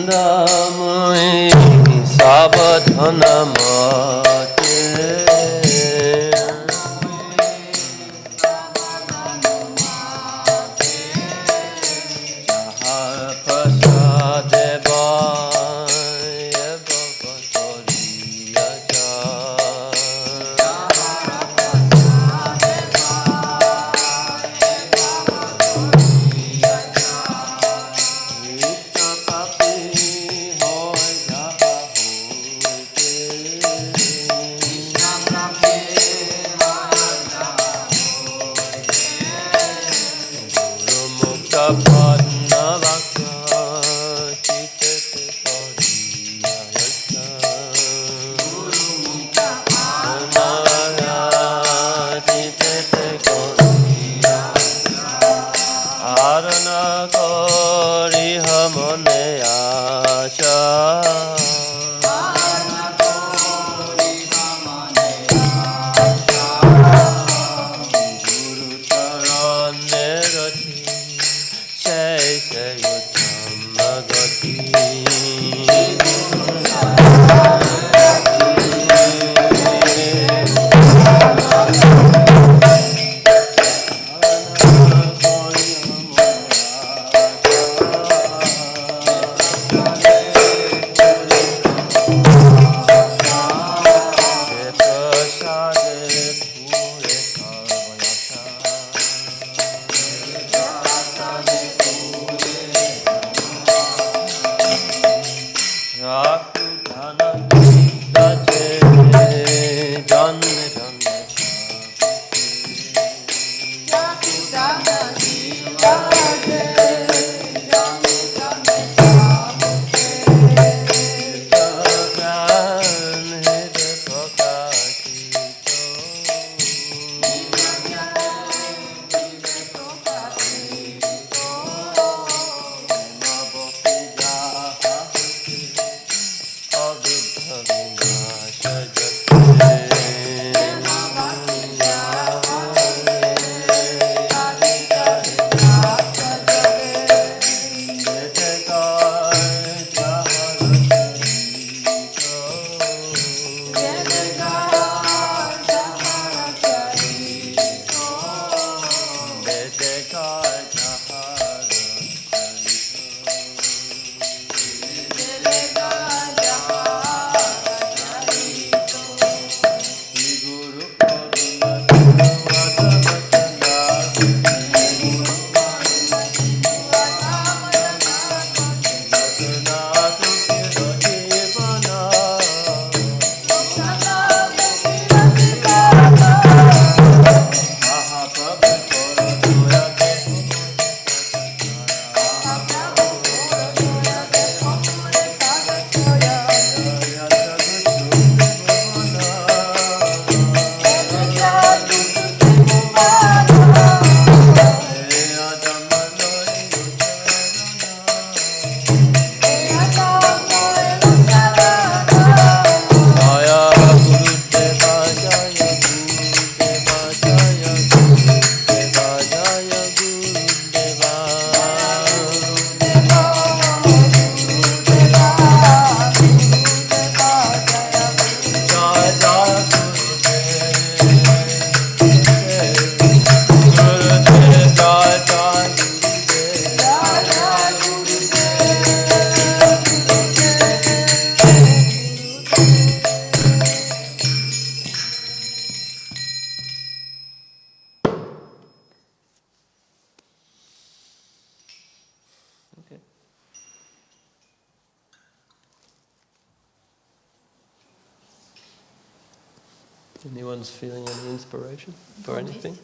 Nandamai Sabadhanamate Jahar Prasadevaya Bhavatoriyaja Anyone's feeling any inspiration for anything?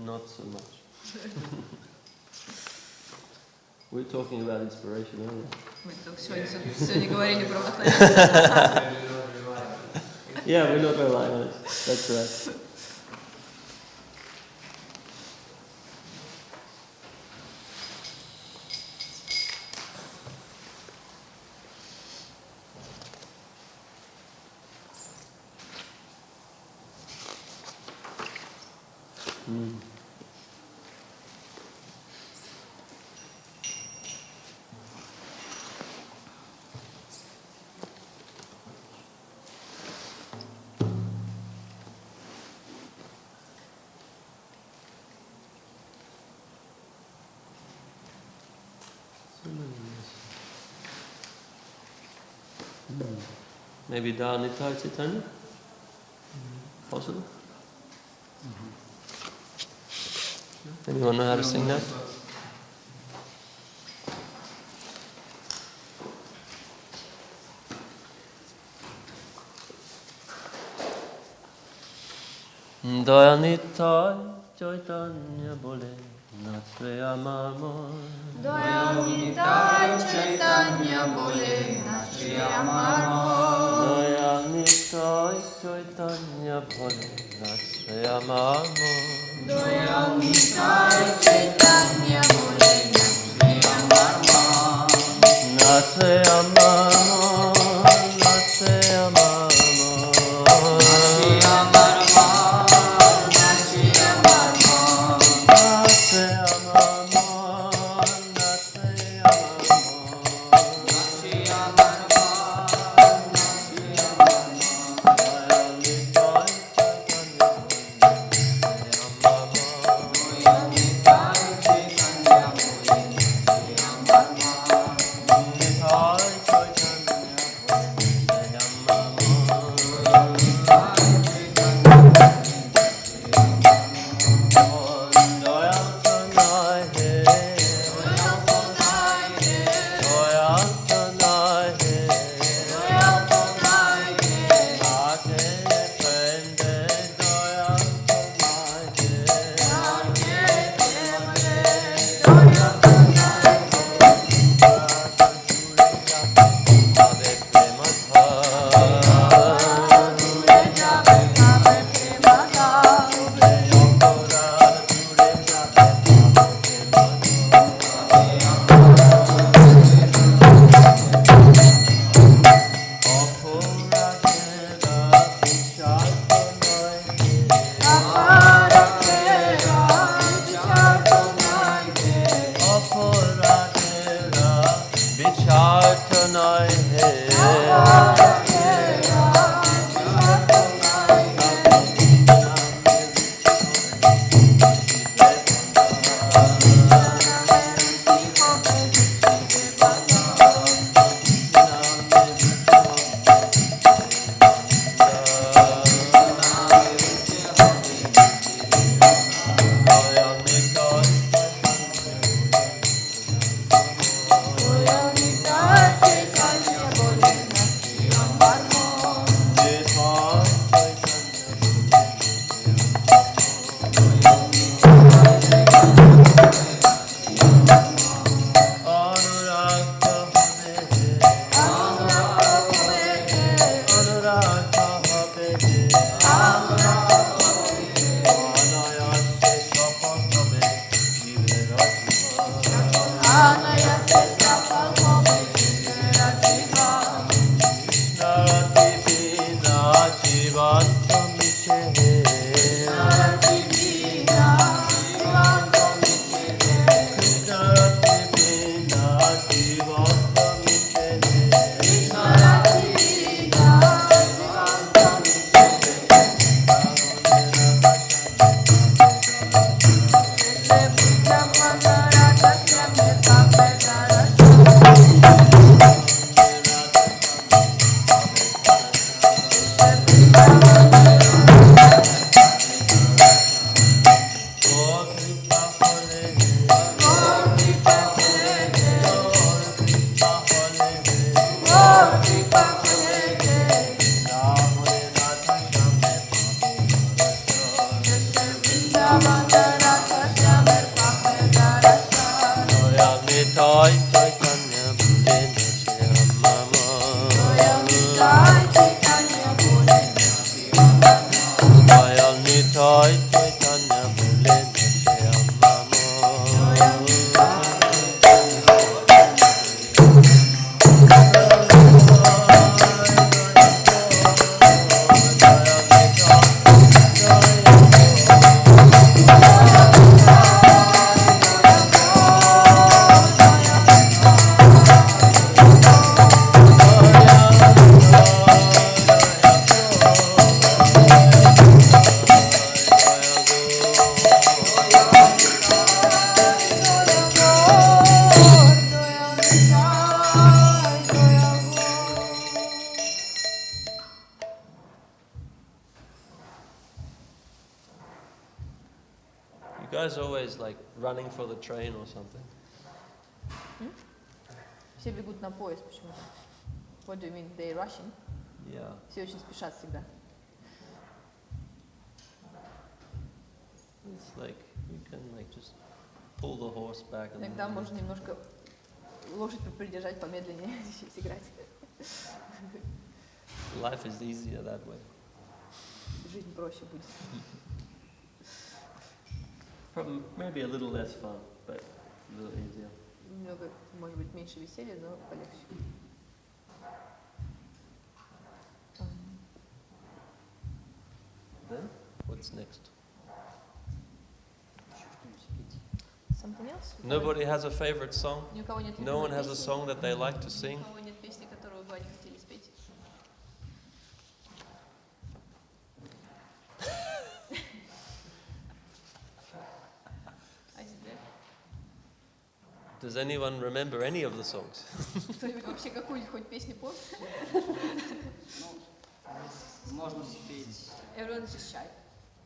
Not so much. We're talking about inspiration earlier. Yeah, we're not relying on it. That's right. Maybe Dhanita Chaitanya? Possible? Anyone know how to sing that? Dhanita Chaitanya bole Natre amamo Dayamita Chaitanya bole Natre amamo Dayamita Chaitanya bole Natre amamo Dayamita Chaitanya bole Natre amamo Natre amamo Natre amamo guys always like running for the train or something? Все бегут на поезд почему-то. What do you mean? They rushing? Yeah. Все очень спешат всегда. It's like you can like just pull the horse back and Иногда можно немножко лошадь придержать помедленнее, сыграть. life is easier that way. Жизнь проще будет. Probably maybe a little less fun, but a little easier. Немного, может быть, меньше веселья, но полегче. Then what's next? Something else? Nobody has a favorite song? Ни у кого нет No one has a песни? song that they like to Ни sing? у кого нет песни, которую бы они хотели спеть? А тебе? Does anyone remember any of the songs? Кто-нибудь вообще какую-нибудь хоть песню помнит? Можно спеть Everyone is just shy.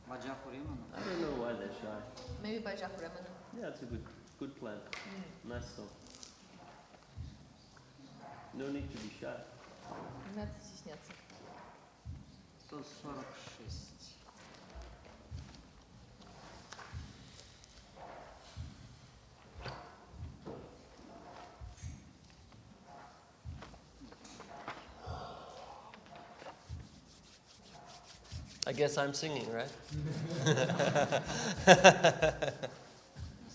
Баджаху Риману. I don't know why they're shy. Maybe by Jacques Remen. Yeah, it's a good plan. Nice song. No need to be shy. Не надо стесняться. 146. I guess I'm singing, right? У нас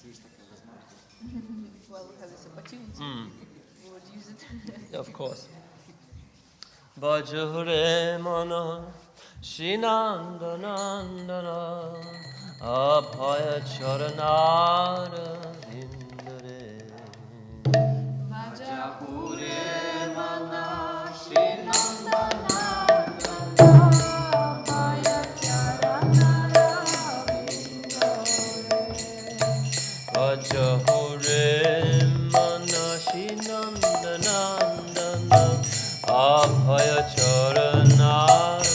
есть такая возможность. Well, we have this opportunity. We would use it. Of course. Bajure mana shinandanandana apaya charanara indare Bajapure Bajure mana shinandanandana apaya charanara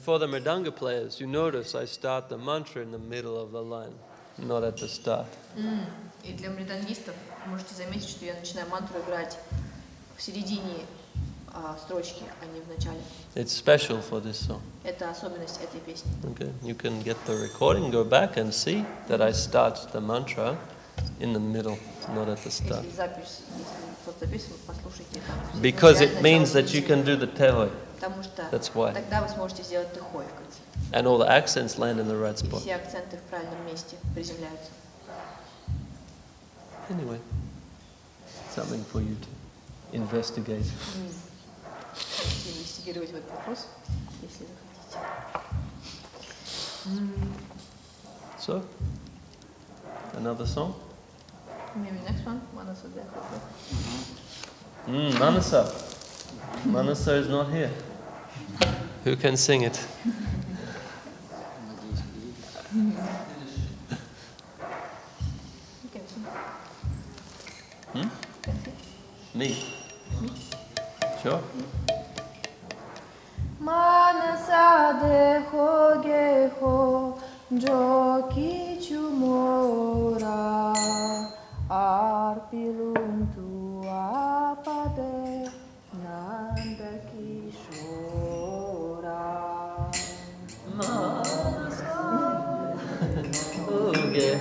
for the mridanga players, you notice I start the mantra in the middle of the line, not at the start. И для мридангистов можете заметить, что я начинаю мантру играть в середине строчки, а не в начале. It's special for this song. Это особенность этой песни. Okay, you can get the recording, go back and see that I start the mantra in the middle, not at the start. Если запись, если кто-то записывал, послушайте там. Because it means that you can do the tehoi. Потому что That's why. тогда вы сможете сделать тэхой в конце. And all the accents land in the right И spot. все акценты в правильном месте приземляются. Anyway, something for you to investigate. Можете инвестигировать в этот вопрос, если захотите. So, another song? Maybe next one. Манаса Дехо. Manasa. Manasa is not here. Who can sing it? Надеюсь, приедет. Me. Sure. Manasa Deho Geho Joki Chumora Arpilum Tua Pade Nanda Kishora. Okay.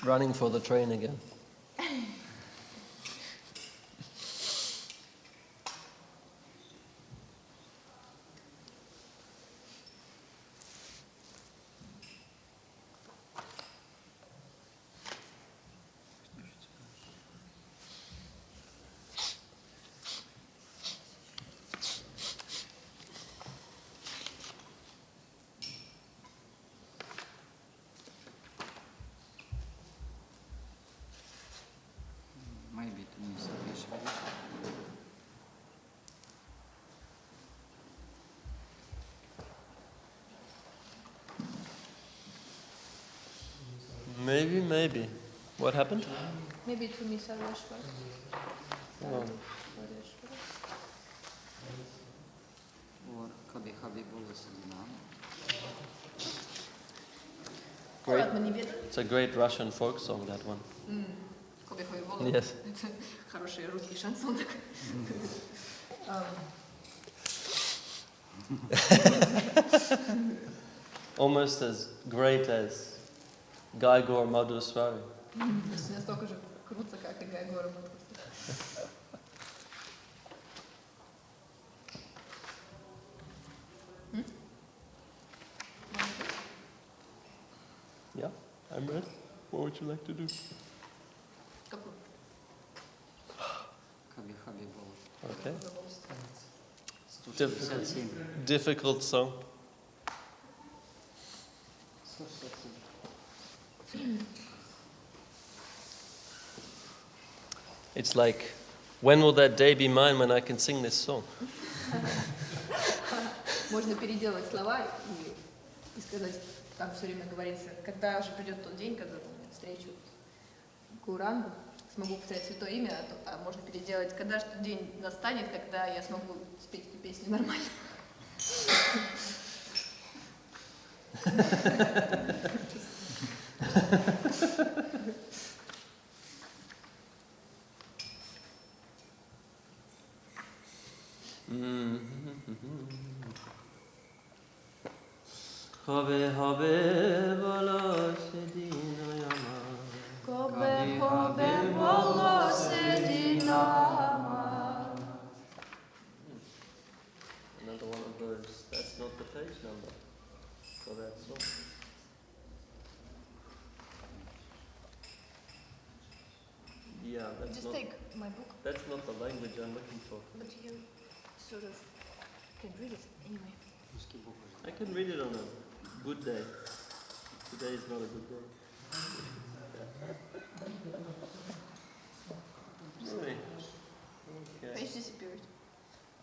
Running for the train again. Maybe to me Sadheshwari. Maybe. What happened? Maybe to me Sarveshwar. Oh. Or Kabhi Kabhi Bolo Sadhana. Great. It's a great Russian folk song, that one. Кобихой Волу. Yes. Это хороший русский шансон такой. Almost as great as Gaigor Madhuswari. Настолько же круто, как и Гайгора Матхусвари. Yeah, I'm ready. What would you like to do? Какую? Kabhi Kabhi Bolo. Okay. 167. Difficult song. 167. It's like, when will that day be mine when I can sing this song? Можно переделать слова и сказать, там все время говорится, когда же придет тот день, когда я встречу Гурангу, смогу повторять святое имя, а можно переделать, когда же тот день настанет, когда я смогу спеть эту песню нормально. Hobe hobe bolo sedin ayama. Kobe kobe bolo sedinama. Another one of those. That's not the page number for that song. Yeah, that's Just not. take my book, That's not the language I'm looking for. but you sort of can read it anyway. Русский буквы. I can read it on a good day. Today is not a good day. Really? Okay. Page disappeared.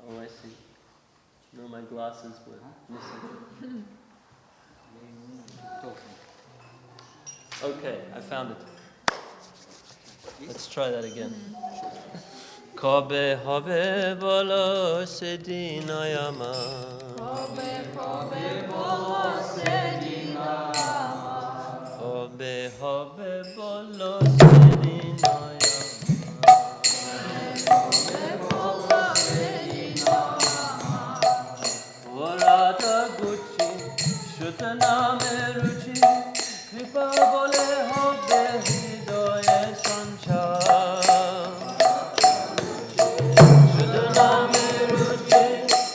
Oh, I see. No, my glasses were missing. Okay, I found it. Let's try that again. Kobe hobe bolo sedin ayama. Kobe kobe bolo sedinama. Kobe hobe bolo sedin ayama. Kobe bolo sedinama. Orata gucci, shutana meruchi, kripa bole hobe hidoye sancha. Shutana meruchi,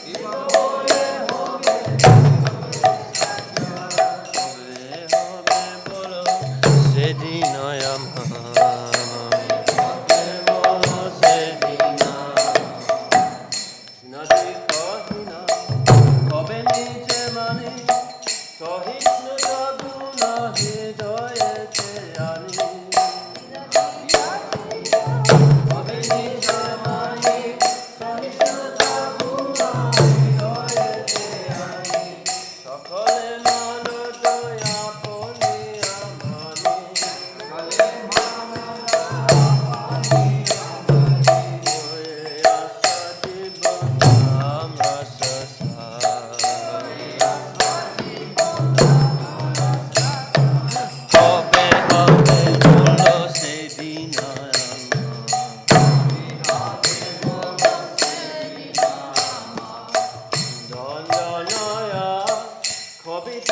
kripa bole hobe hobe bolo sedinayama. Hobe bolo sedinayama. Nadi kohina. Kobe niche mani, sohitnu taduna hidoye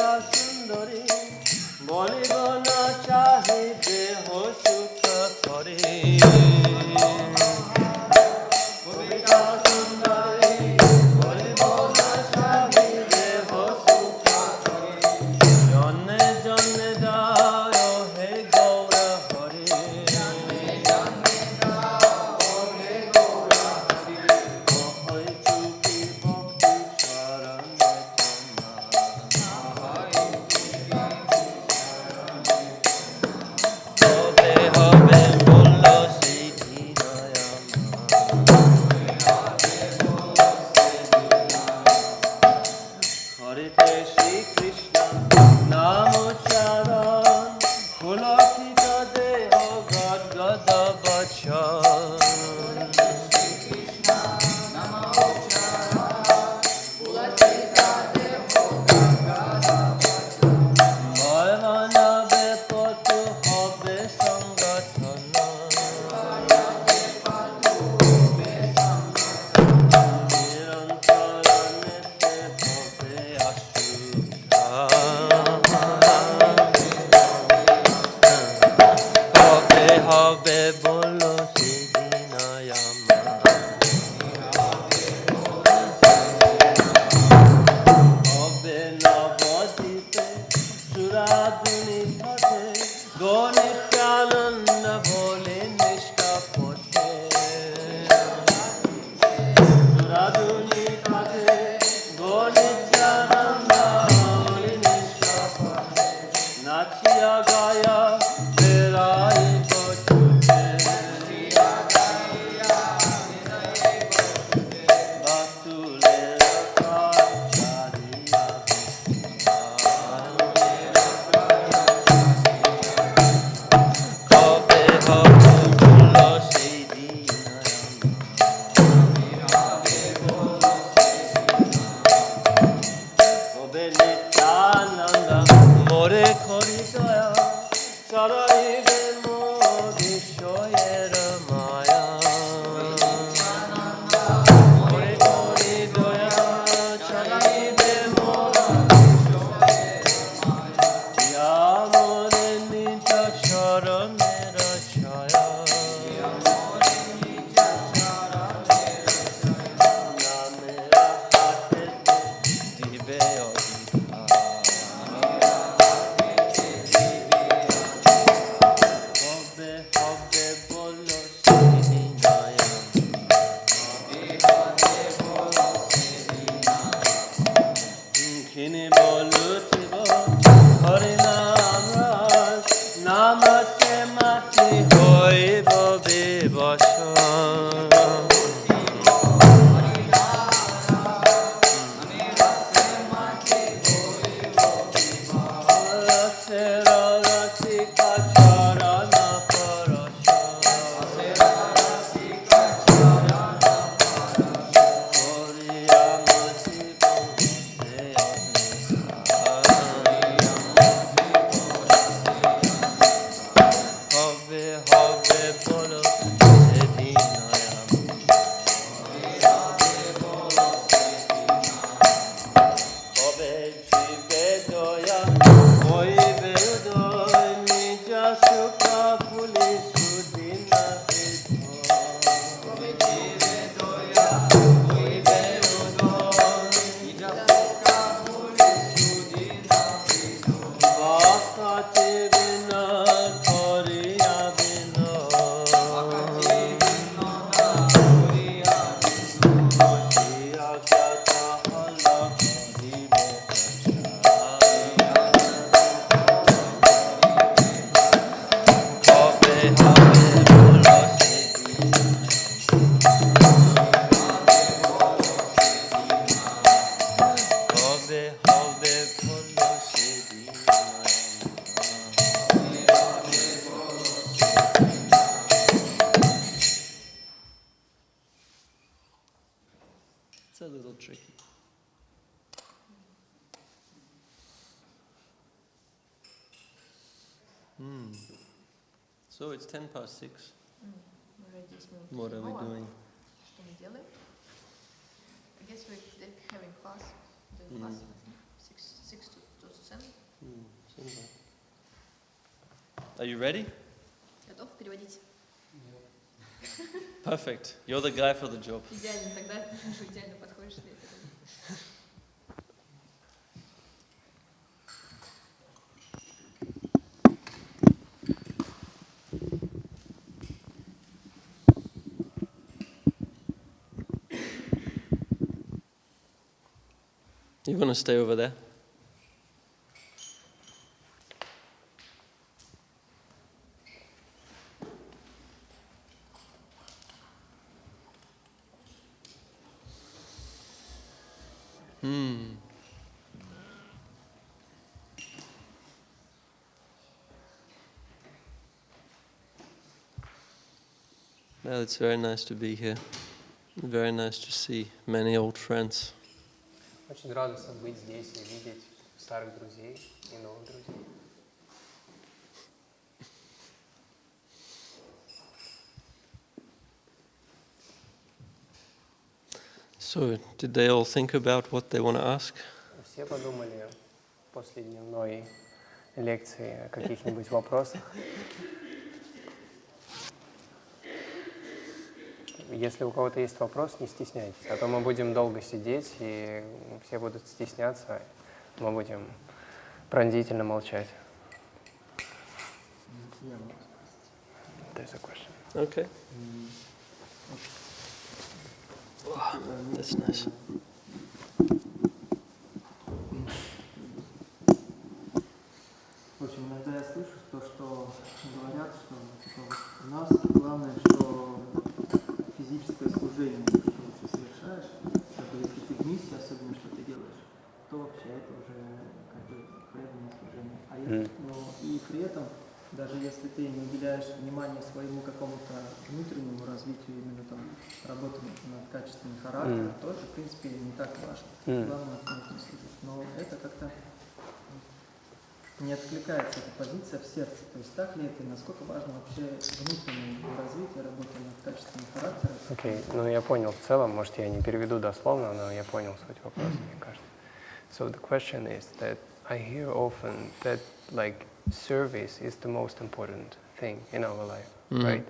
কবিতা সুন্দরী বলিব না চাহি দেহ সুখ করে কবিতা সুন্দরী বলিব না চাহি দেহ সুখ করে জন্মে জন্মে দায় হে গৌর হরি জন্মে জন্মে দায় হে গৌর হরি মহৈ চুকি ভক্তি শরণে হবে হবে বলল সেই ধীরয় হরিতে শ্রীকৃষ্ণ নাম উচ্চারণ পুলকিত দেহ গদ্গদ বচন ভয় মানবে পতু হবে সংগঠন নিরন্তর নিতে হবে অশুদ্ধ হবে হবে বলো সেদিন হবে নবদ্বীপে সুরাধুনি ঘটে গণিতানন্দ বলে নিষ্কপটে সুরাধুনি ঘটে গণিতানন্দ বলে নিষ্কপটে নাচিয়া গায়া বেড়াই বছুটে বাতুলের কাজ ছাড়িয়া হবে হবে বলল সেই দিন হবে নিত্যানন্দ মোরে করি দয়া চরাইবে মোর বিষয়ের মায়া মোরে করি দয়া চরাইবে মোর ইয়া মোরে নিজ চরণের ছায়া নামের হাতে দিবে অধিকার হবে হবে বলো সেদিন ঘিনে বলুথিব হরি নাম রস নামতে মাটি হইব বিবশ রসের রসিকা চরণ পরশ হরিয়া মজিব সে হবে হবে বলো সেদিন হবে জীবে দয়া হইবে উদয় নিজ সুখ ভুলি সুদিন হবে জীবে দয়া হইবে উদয় নিজ সুখ ভুলি সুদিন ভক্তি বিনা করিয়া বিনা বসিয়া কথা হল করিবে হবে হবে বলো সেদিন হবে হবে বলো সেদিন It's a little tricky. So it's 10 past 6. Уже 10 минут. What are we седьмого. doing? Что мы делаем? I guess we're having class. Doing class. 6 to 7. Are you ready? Готов переводить? Perfect. You're the guy for the job. Идеально, тогда уже идеально подходишь для этого. You want to stay over there? Well, it's very nice to be here. Very nice to see many old friends. Очень радостно быть здесь и видеть старых друзей и новых друзей. So, did they all think about what they want to ask? Все подумали после дневной лекции о каких-нибудь вопросах? Если у кого-то есть вопрос, не стесняйтесь, а то мы будем долго сидеть, и все будут стесняться, мы будем пронзительно молчать. There's a question. Okay. Wow, that's nice. В общем, иногда я слышу то, что говорят, что типа, у нас главное, что физическое служение, что ты совершаешь, как бы, если ты в миссии, особенно что ты делаешь, то вообще это уже как бы преданное служение. А если, и при этом, даже если ты не уделяешь внимания своему какому-то внутреннему развитию, именно там работе над качеством характера, то это, в принципе, не так важно. Главное, внутренне служить. Но это как-то не откликается эта позиция в сердце. То есть так ли это, и насколько важно вообще внутреннее развитие, работа над качеством характера? Окей, ну я понял в целом, может я не переведу дословно, но я понял суть вопроса, мне кажется. So the question is that I hear often that like service is the most important thing in our life, right?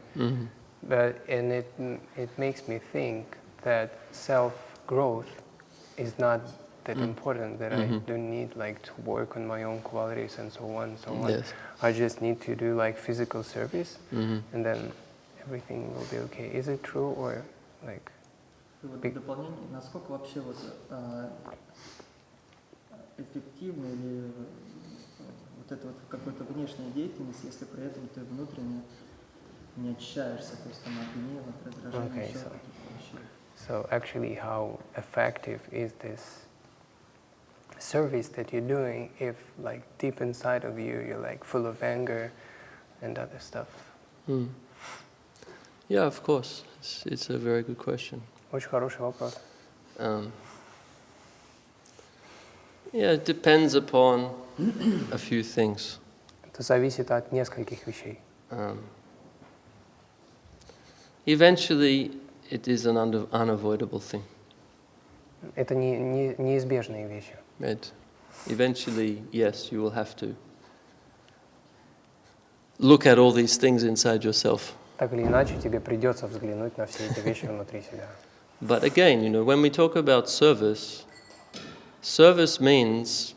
But and it makes me think that self-growth is not that important, that I don't need like to work on my own qualities and so on. Yes. I just need to do like physical service, and then everything will be okay. Is it true or like? И вот в дополнение, насколько вообще вот эффективна или вот эта вот какая-то внешняя деятельность, если при этом ты внутренне не очищаешься, то есть там от гнева, от раздражения, еще от каких-то вещей. So actually, how effective is this service that you're doing if like deep inside of you you're like full of anger and other stuff? Yeah, of course. It's a very good question. Очень хороший вопрос. Yeah, it depends upon a few things. Это зависит от нескольких вещей. Eventually, it is an unavoidable thing. Это неизбежные вещи. Right? Eventually, yes, you will have to look at all these things inside yourself. Так или иначе, тебе придется взглянуть на все эти вещи внутри себя. But again, when we talk about service, service means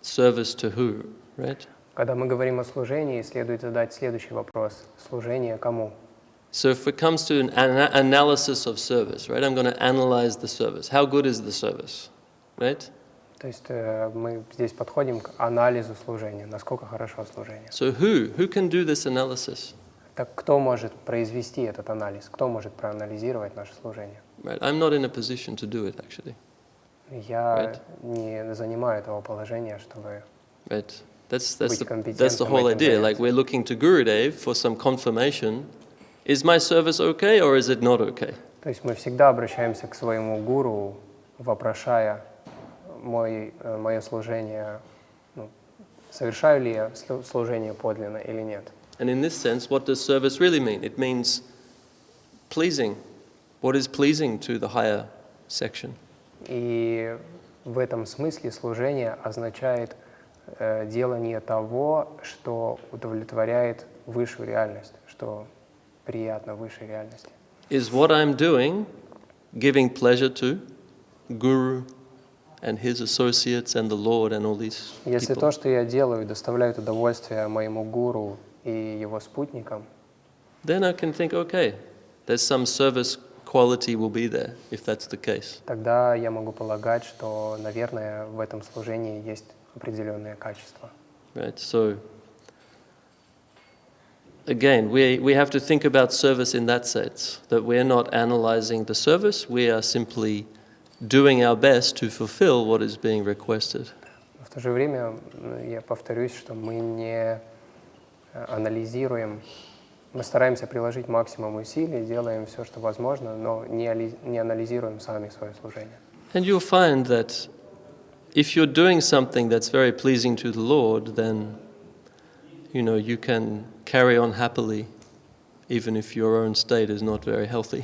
service to who, right? Когда мы говорим о служении, следует задать следующий вопрос. Служение кому? So if it comes to an analysis of service, right? I'm going to analyze the service. How good is the service, right? То есть мы здесь подходим к анализу служения. Насколько хорошо служение. So who can do this analysis? Так кто может произвести этот анализ? Кто может проанализировать наше служение? Right? I'm not in a position to do it, actually. Я не занимаю этого положения, чтобы Right? That's быть the компетентным whole этим idea. Like заняться. we're looking to Gurudev for some confirmation. Is my service okay or is it not okay? То есть мы всегда обращаемся к своему гуру, вопрошая мое служение, совершаю ли я служение подлинно или нет. And in this sense, what does service really mean? It means pleasing. What is pleasing to the higher section? И в этом смысле служение означает делание того, что удовлетворяет высшую реальность, что приятно высшей реальности. Is what I'm doing giving pleasure to Guru and his associates and the Lord and all these Если people? то, что я делаю, доставляет удовольствие моему гуру и его спутникам, Then I can think, okay, there's some service quality will be there, if that's the case. тогда я могу полагать, что, наверное, в этом служении есть определенное качество. Right? So, again, we have to think about service in that sense, that we're not analyzing the service, we are simply doing our best to fulfill what is being requested. В то же время я повторюсь, что мы не анализируем, мы стараемся приложить максимум усилий, делаем все, что возможно, но не анализируем сами свое служение. And you'll find that if you're doing something that's very pleasing to the Lord, then you can carry on happily, even if your own state is not very healthy.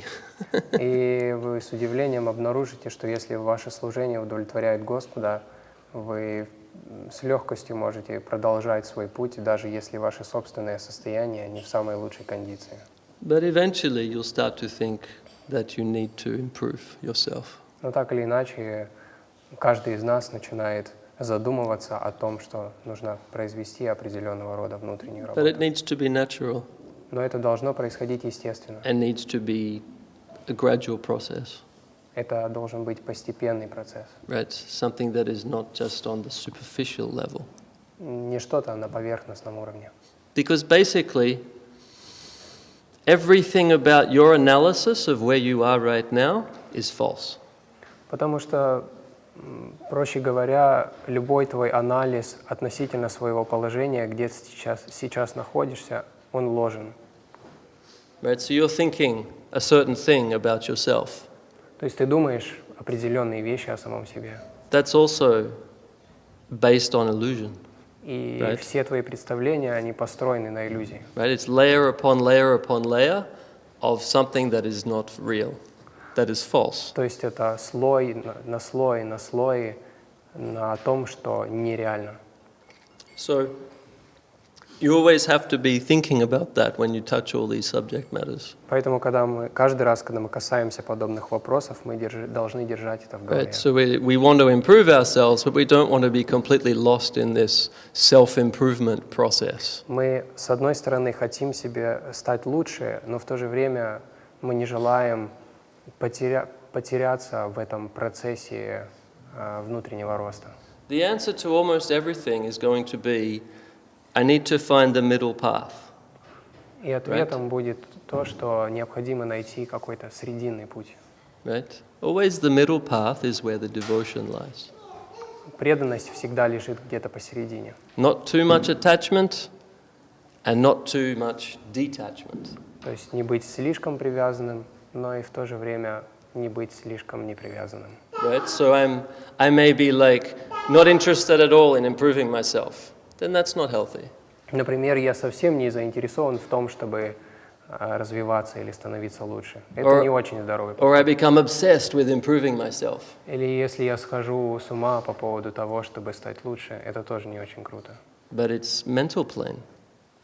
И вы с удивлением обнаружите, что если ваше служение удовлетворяет Господа, вы с легкостью можете продолжать свой путь, даже если ваше собственное состояние не в самой лучшей кондиции. But eventually you'll start to think that you need to improve yourself. Но так или иначе, каждый из нас начинает задумываться о том, что нужно произвести определенного рода внутреннюю But it работу. needs to be natural Но это должно происходить естественно. and needs to be a gradual process, Это должен быть постепенный процесс. right? Something that is not just on the superficial level. Не что-то на поверхностном уровне. Because basically, everything about your analysis of where you are right now is false. Потому что, проще говоря, любой твой анализ относительно своего положения, где ты сейчас находишься, он ложен. Right? So you're thinking a certain thing about yourself. То есть ты думаешь определенные вещи о самом себе. That's also based on illusion. И Right. все твои представления, они построены на иллюзии. Right? It's layer upon layer upon layer of something that is not real, that is false. То есть это слой на слой на слой на том, что нереально. So you always have to be thinking about that when you touch all these subject matters. Поэтому каждый раз, когда мы касаемся подобных вопросов, мы должны держать это в голове. Right? So we want to improve ourselves, but we don't want to be completely lost in this self-improvement process. Мы, с одной стороны, хотим себе стать лучше, но в то же время мы не желаем потеряться в этом процессе внутреннего роста. The answer to almost everything is going to be, I need to find the middle path. И ответом будет то, что необходимо найти какой-то срединный путь. Right? Always the middle path is where the devotion lies. Преданность всегда лежит где-то посередине. Not too much attachment and not too much detachment. То есть не быть слишком привязанным, но и в то же время не быть слишком непривязанным. Right? So I may be like not interested at all in improving myself. Then that's not healthy. Например, я совсем не заинтересован в том, чтобы развиваться или становиться лучше. Это не очень здоровый Or I подход. become obsessed with improving myself. Или если я схожу с ума по поводу того, чтобы стать лучше, это тоже не очень круто. But it's mental plane.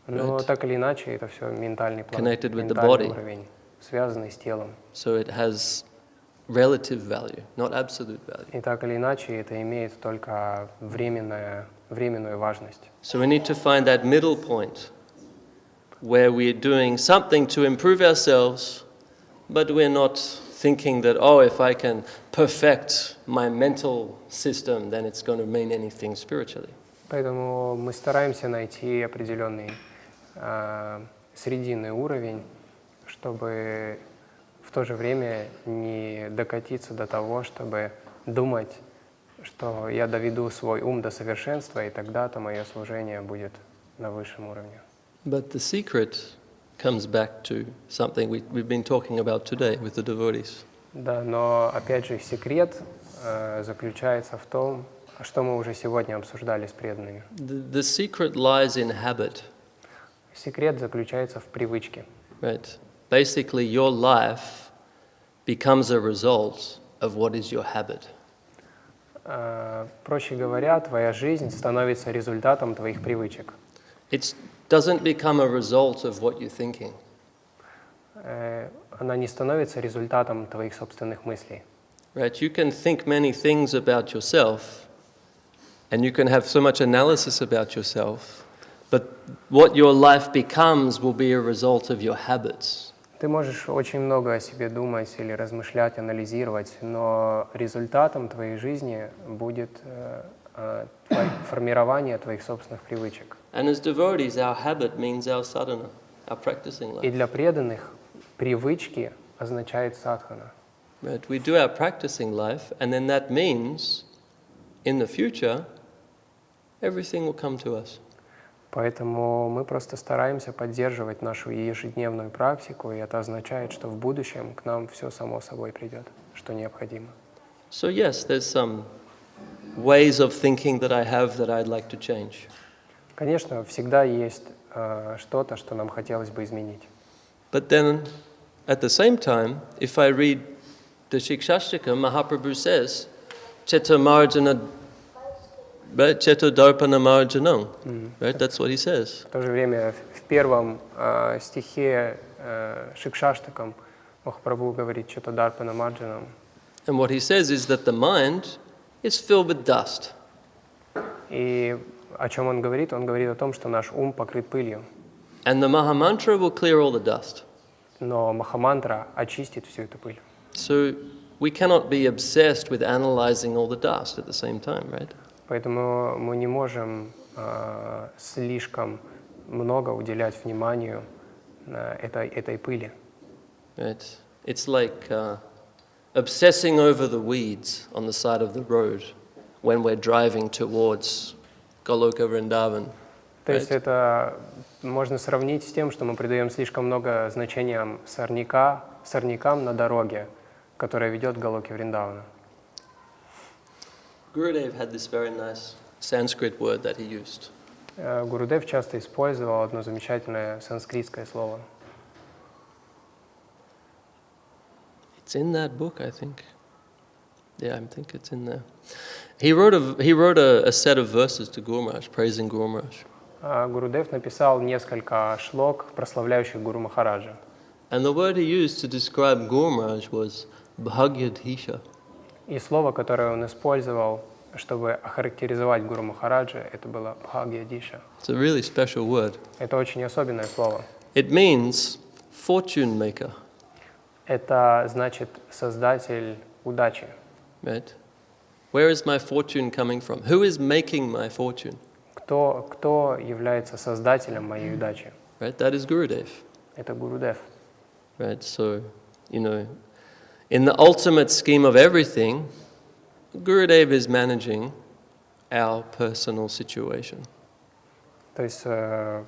Но Right. так или иначе, это все ментальный план, Connected with the ментальный body. уровень, связанный с телом. So it has relative value, not absolute value. И так или иначе, это имеет только временную важность. So we need to find that middle point where we're doing something to improve ourselves, but we're not thinking that, oh, if I can perfect my mental system, then it's going to mean anything spiritually. Поэтому мы стараемся найти определенный срединный уровень, чтобы в то же время не докатиться до того, чтобы думать, что я доведу свой ум до совершенства, и тогда-то мое служение будет на высшем уровне. But the secret comes back to something we've been talking about today with the devotees. Да, но опять же секрет заключается в том, что мы уже сегодня обсуждали с преданными. The secret lies in habit, Секрет заключается в привычке. right? Basically, your life becomes a result of what is your habit. проще говоря, твоя жизнь становится результатом твоих привычек. It doesn't become a result of what you're thinking. Она не становится результатом твоих собственных мыслей. Right? You can think many things about yourself, and you can have so much analysis about yourself, but what your life becomes will be a result of your habits. Ты можешь очень много о себе думать или размышлять, анализировать, но результатом твоей жизни будет формирование твоих собственных привычек. And as devotees, our habit means our sadhana, our practicing И life. для преданных привычки означает садхана. Right? We do our practicing life, and then that means, in the future, everything will come to us. Поэтому мы просто стараемся поддерживать нашу ежедневную практику, и это означает, что в будущем к нам все само собой придет, что необходимо. So yes, there's some ways of thinking that I have that I'd like to change. Конечно, всегда есть что-то, что нам хотелось бы изменить. But then, at the same time, if I read the Shikshashtika, Mahaprabhu says, Cheta Marjana, right? Cheta Darpana Marjanam. Right? That's what he says. В то же время в первом стихе Шикшаштакам Махапрабху говорит «Чета Дарпана Марджанам». And what he says is that the mind is filled with dust. И о чем он говорит? Он говорит о том, что наш ум покрыт пылью. And the Mahamantra will clear all the dust. Но Махамантра очистит всю эту пыль. So we cannot be obsessed with analyzing all the dust at the same time, right? Поэтому мы не можем слишком много уделять вниманию этой пыли. Right? It's like obsessing over the weeds on the side of the road when we're driving towards Goloka Vrindavan. То есть это можно сравнить с тем, что мы придаем слишком много значения сорнякам на дороге, которая ведет к Галоке Вриндавана. Gurudev had this very nice Sanskrit word that he used. Гурудев часто использовал одно замечательное санскритское слово. It's in that book, I think. Yeah, I think it's in there. He wrote a set of verses to Guru Maharaj, praising Guru Maharaj. Гурудев написал несколько шлок, прославляющих Гуру Махараджа. And the word he used to describe Guru Maharaj was Bhagyadhisha. И слово, которое он использовал, чтобы охарактеризовать Гуру Махараджа, это было Bhagyadhisha. It's a really special word. Это очень особенное слово. It means fortune maker. Это значит создатель удачи. Right? Where is my fortune coming from? Who is making my fortune? Кто является создателем моей удачи? Right? That is Gurudev. Это Гурудев. Right? So, in the ultimate scheme of everything, Gurudev is managing our personal situation. То есть в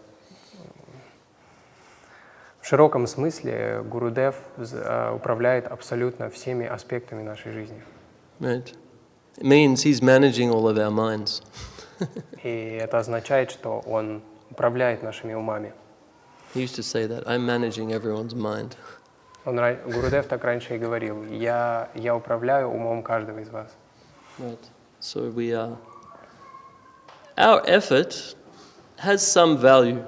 широком смысле Гурудев управляет абсолютно всеми аспектами нашей жизни. Right? It means he's managing all of our minds. И это означает, что он управляет нашими умами. He used to say that, I'm managing everyone's mind. Гурудев так раньше и говорил, я управляю умом каждого из вас. Right. So our effort has some value,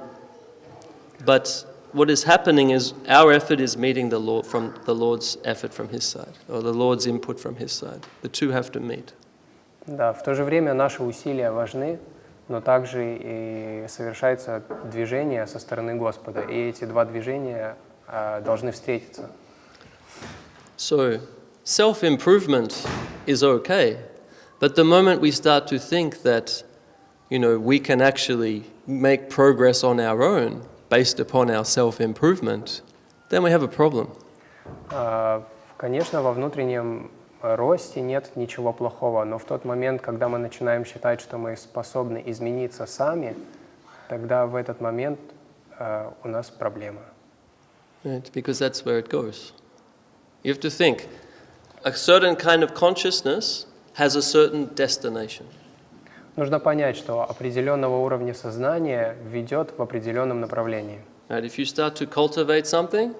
but what is happening is our effort is meeting the Lord from the Lord's effort from His side, or the Lord's input from His side. The two have to meet. Да, в то же время наши усилия важны, но также и совершается движение со стороны Господа, и эти два движения должны встретиться. So self-improvement is okay, but the moment we start to think that, we can actually make progress on our own based upon our self-improvement, then we have a problem. Конечно, во внутреннем росте нет ничего плохого, но в тот момент, когда мы начинаем считать, что мы способны измениться сами, тогда в этот момент у нас проблема. Right, because that's where it goes. You have to think, a certain kind of consciousness has a certain destination. Нужно понять, что определенного уровня сознания ведет в определенном направлении. Right, if you start to cultivate something,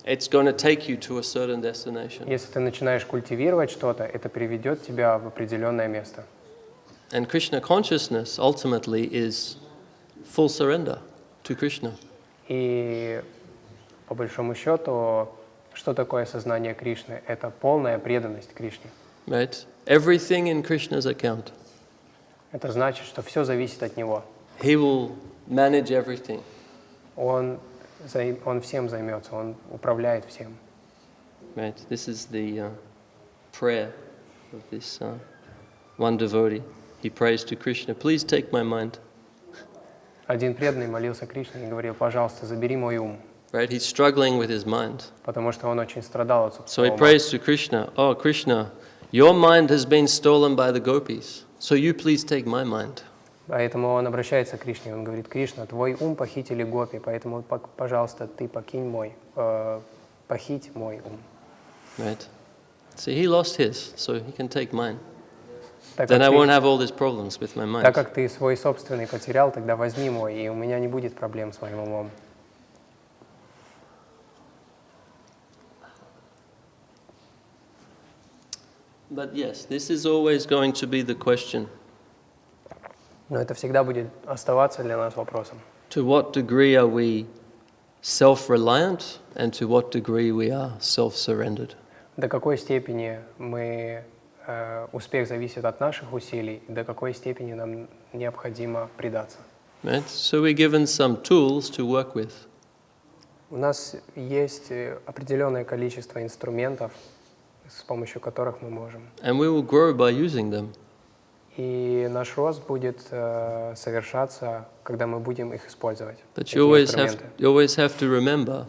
it's going to take you to a certain destination. Если ты начинаешь культивировать что-то, это приведет тебя в определенное место. And Krishna consciousness ultimately is full surrender to Krishna. И по большому счету, что такое сознание Кришны? Это полная преданность Кришне. Right? Everything in Krishna's account. Это значит, что все зависит от Него. He will manage everything. Он всем займется, Он управляет всем. Right? This is the prayer of this one devotee. He prays to Krishna, please take my mind. Один преданный молился Кришне и говорил: пожалуйста, забери мой ум. Right? He's struggling with his mind. Потому что он очень страдал от So he собственного ума. prays to Krishna, oh Krishna, your mind has been stolen by the gopis, so you please take my mind. Поэтому он обращается к Кришне, он говорит: Кришна, твой ум похитили гопи, поэтому, пожалуйста, ты похить мой ум. Right? See, he lost his, so he can take mine. Так Then I won't как, have all these problems with my так mind. как ты свой собственный потерял, тогда возьми мой, и у меня не будет проблем с моим умом. But yes, this is always going to be the question. Но это всегда будет оставаться для нас вопросом. To what degree are we self-reliant and to what degree we are self-surrendered? До какой степени успех зависит от наших усилий, до какой степени нам необходимо предаться. Right? So we're given some tools to work with. У нас есть определенное количество инструментов, с помощью которых мы можем. And we will grow by using them. И наш рост будет совершаться, когда мы будем их использовать. But эти you always инструменты. have to remember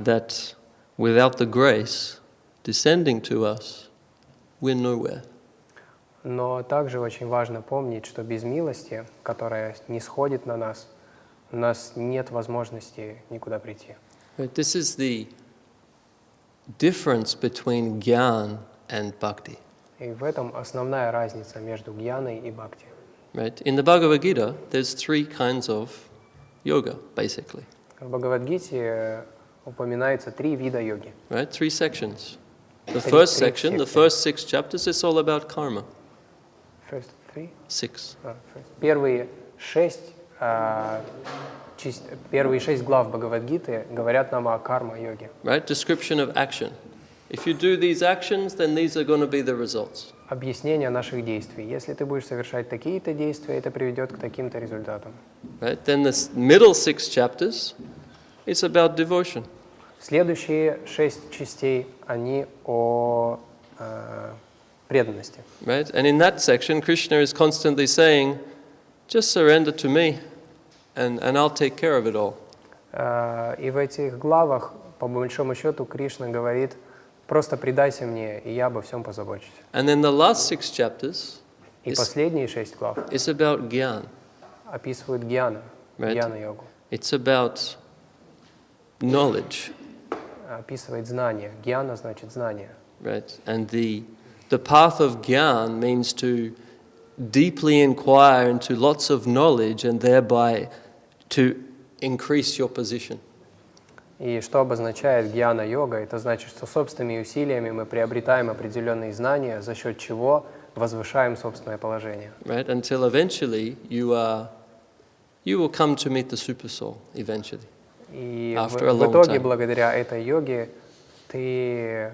that without the grace descending to us, we're nowhere. Но также очень важно помнить, что без милости, которая не сходит на нас, у нас нет возможности никуда прийти. Right? This is the difference between jnana and bhakti. И в этом основная разница между гьяной и бхакти. Right? In the Bhagavad Gita, there's 3 kinds of yoga, basically. В Бхагавад-гите упоминается 3 вида йоги. Right? 3 sections. The Three first section, the sections. first 6 chapters, it's all about karma. First 3? 6. Первые 6 глав Бхагавад-гиты говорят нам о карма-йоге. Right? Description of action. If you do these actions, then these are going to be the results. Объяснение наших действий. Если ты будешь совершать такие-то действия, это приведет к таким-то результатам. Right? Then the middle 6 chapters, it's about devotion. Следующие 6 частей, они о преданности. Right? And in that section, Krishna is constantly saying, just surrender to me, and I'll take care of it all. И в этих главах, по большому счету, Кришна говорит: просто предайся мне, и я обо всем позабочусь. And then the last 6 chapters И последние 6 глав is about jnana. описывают гьяну, Right. гьяна-йогу. It's about knowledge. Описывает знание. Гьяна значит знание. Right? And the path of jnana means to deeply inquire into lots of knowledge and thereby to increase your position. И что обозначает гьяна-йога? Это значит, что собственными усилиями мы приобретаем определенные знания, за счет чего возвышаем собственное положение. Right? Until eventually you will come to meet the super soul eventually. И After a в long итоге, time. благодаря этой йоге, ты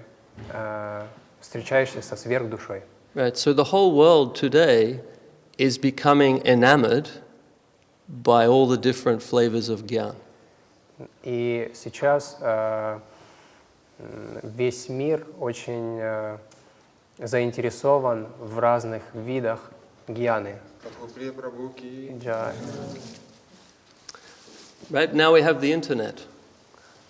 встречаешься со сверхдушой. Right? So the whole world today is becoming enamored by all the different flavors of jnana. И сейчас весь мир очень заинтересован в разных видах гьяны. Прия, Прабху ки. Джай. Right? Now we have the internet.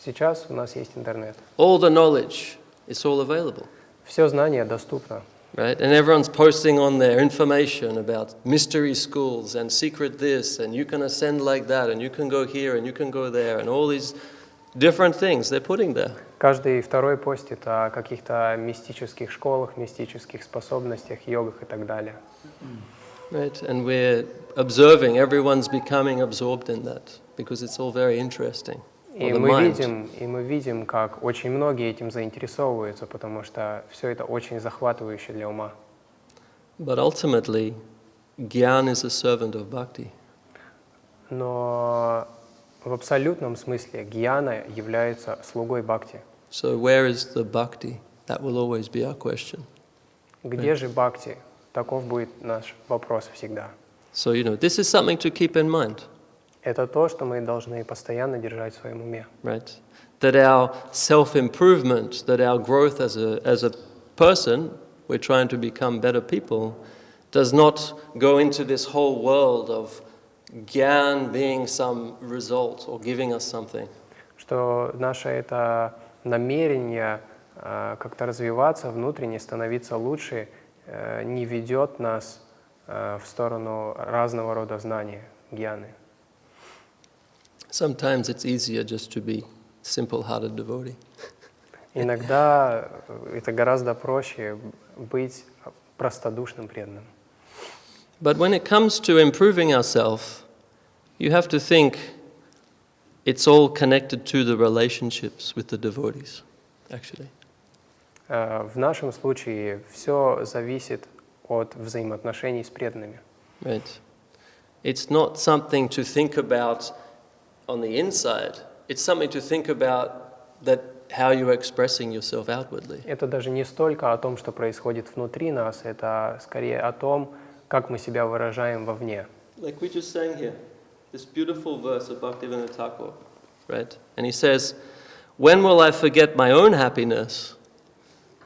Сейчас у нас есть интернет. All the knowledge, it's all available. Все знание доступно. Right? And everyone's posting on their information about mystery schools and secret this, and you can ascend like that, and you can go here, and you can go there, and all these different things they're putting there. Каждый второй постит о каких-то мистических школах, мистических способностях, йогах и так далее. Right? And we're observing everyone's becoming absorbed in that because it's all very interesting. or the mind. И мы видим, как очень многие этим заинтересовываются, потому что все это очень захватывающе для ума. But ultimately, Gyan is a servant of bhakti. Но в абсолютном смысле гьяна является слугой бхакти. So where is the bhakti? That will always be our question. Где же бхакти? Таков будет наш вопрос всегда. So, this is something to keep in mind, Это то, что мы должны постоянно держать в своем уме. right? That our self-improvement, that our growth as a person, we're trying to become better people, does not go into this whole world of Gyan being some result or giving us something. Что наше это намерение как-то развиваться внутренне, становиться лучше, не ведет нас в сторону разного рода знаний, гьяны. Sometimes it's easier just to be simple-hearted devotee. Иногда это гораздо проще быть простодушным преданным. But when it comes to improving ourselves, you have to think it's all connected to the relationships with the devotees, actually. В нашем случае все зависит от взаимоотношений с преданными. Right. It's not something to think about on the inside. It's something to think about that how you're expressing yourself outwardly. Это даже не столько о том, что происходит внутри нас, это скорее о том, как мы себя выражаем вовне. Like we just sang here, this beautiful verse of Bhaktivinoda Thakur, right? And he says, "When will I forget my own happiness,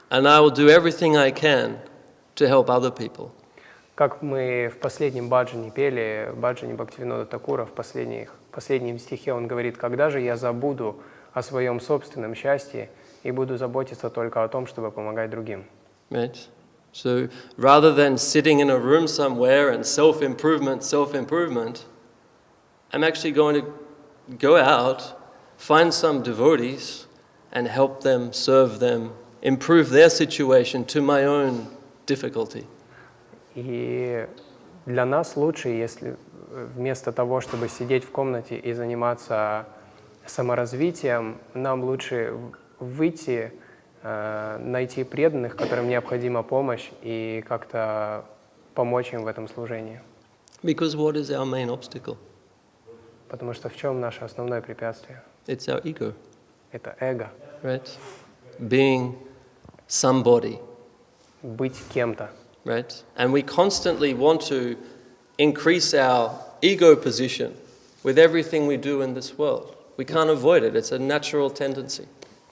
and I will do everything I can to help other people." Как мы в последнем баджане пели, в баджане Бхактивинода Такура, в последнем стихе он говорит: «Когда же я забуду о своем собственном счастье и буду заботиться только о том, чтобы помогать другим?» Right? So rather than sitting in a room somewhere and self-improvement, I'm actually going to go out, find some devotees, and help them, serve them, improve their situation to my own difficulty. И для нас лучше, если вместо того, чтобы сидеть в комнате и заниматься саморазвитием, нам лучше выйти, найти преданных, которым необходима помощь, и как-то помочь им в этом служении. Because what is our main obstacle? Потому что в чем наше основное препятствие? It's our ego, Это эго. right? Being somebody, Быть кем-то. right? And we constantly want to increase our ego position with everything we do in this world. We can't avoid it. It's a natural tendency.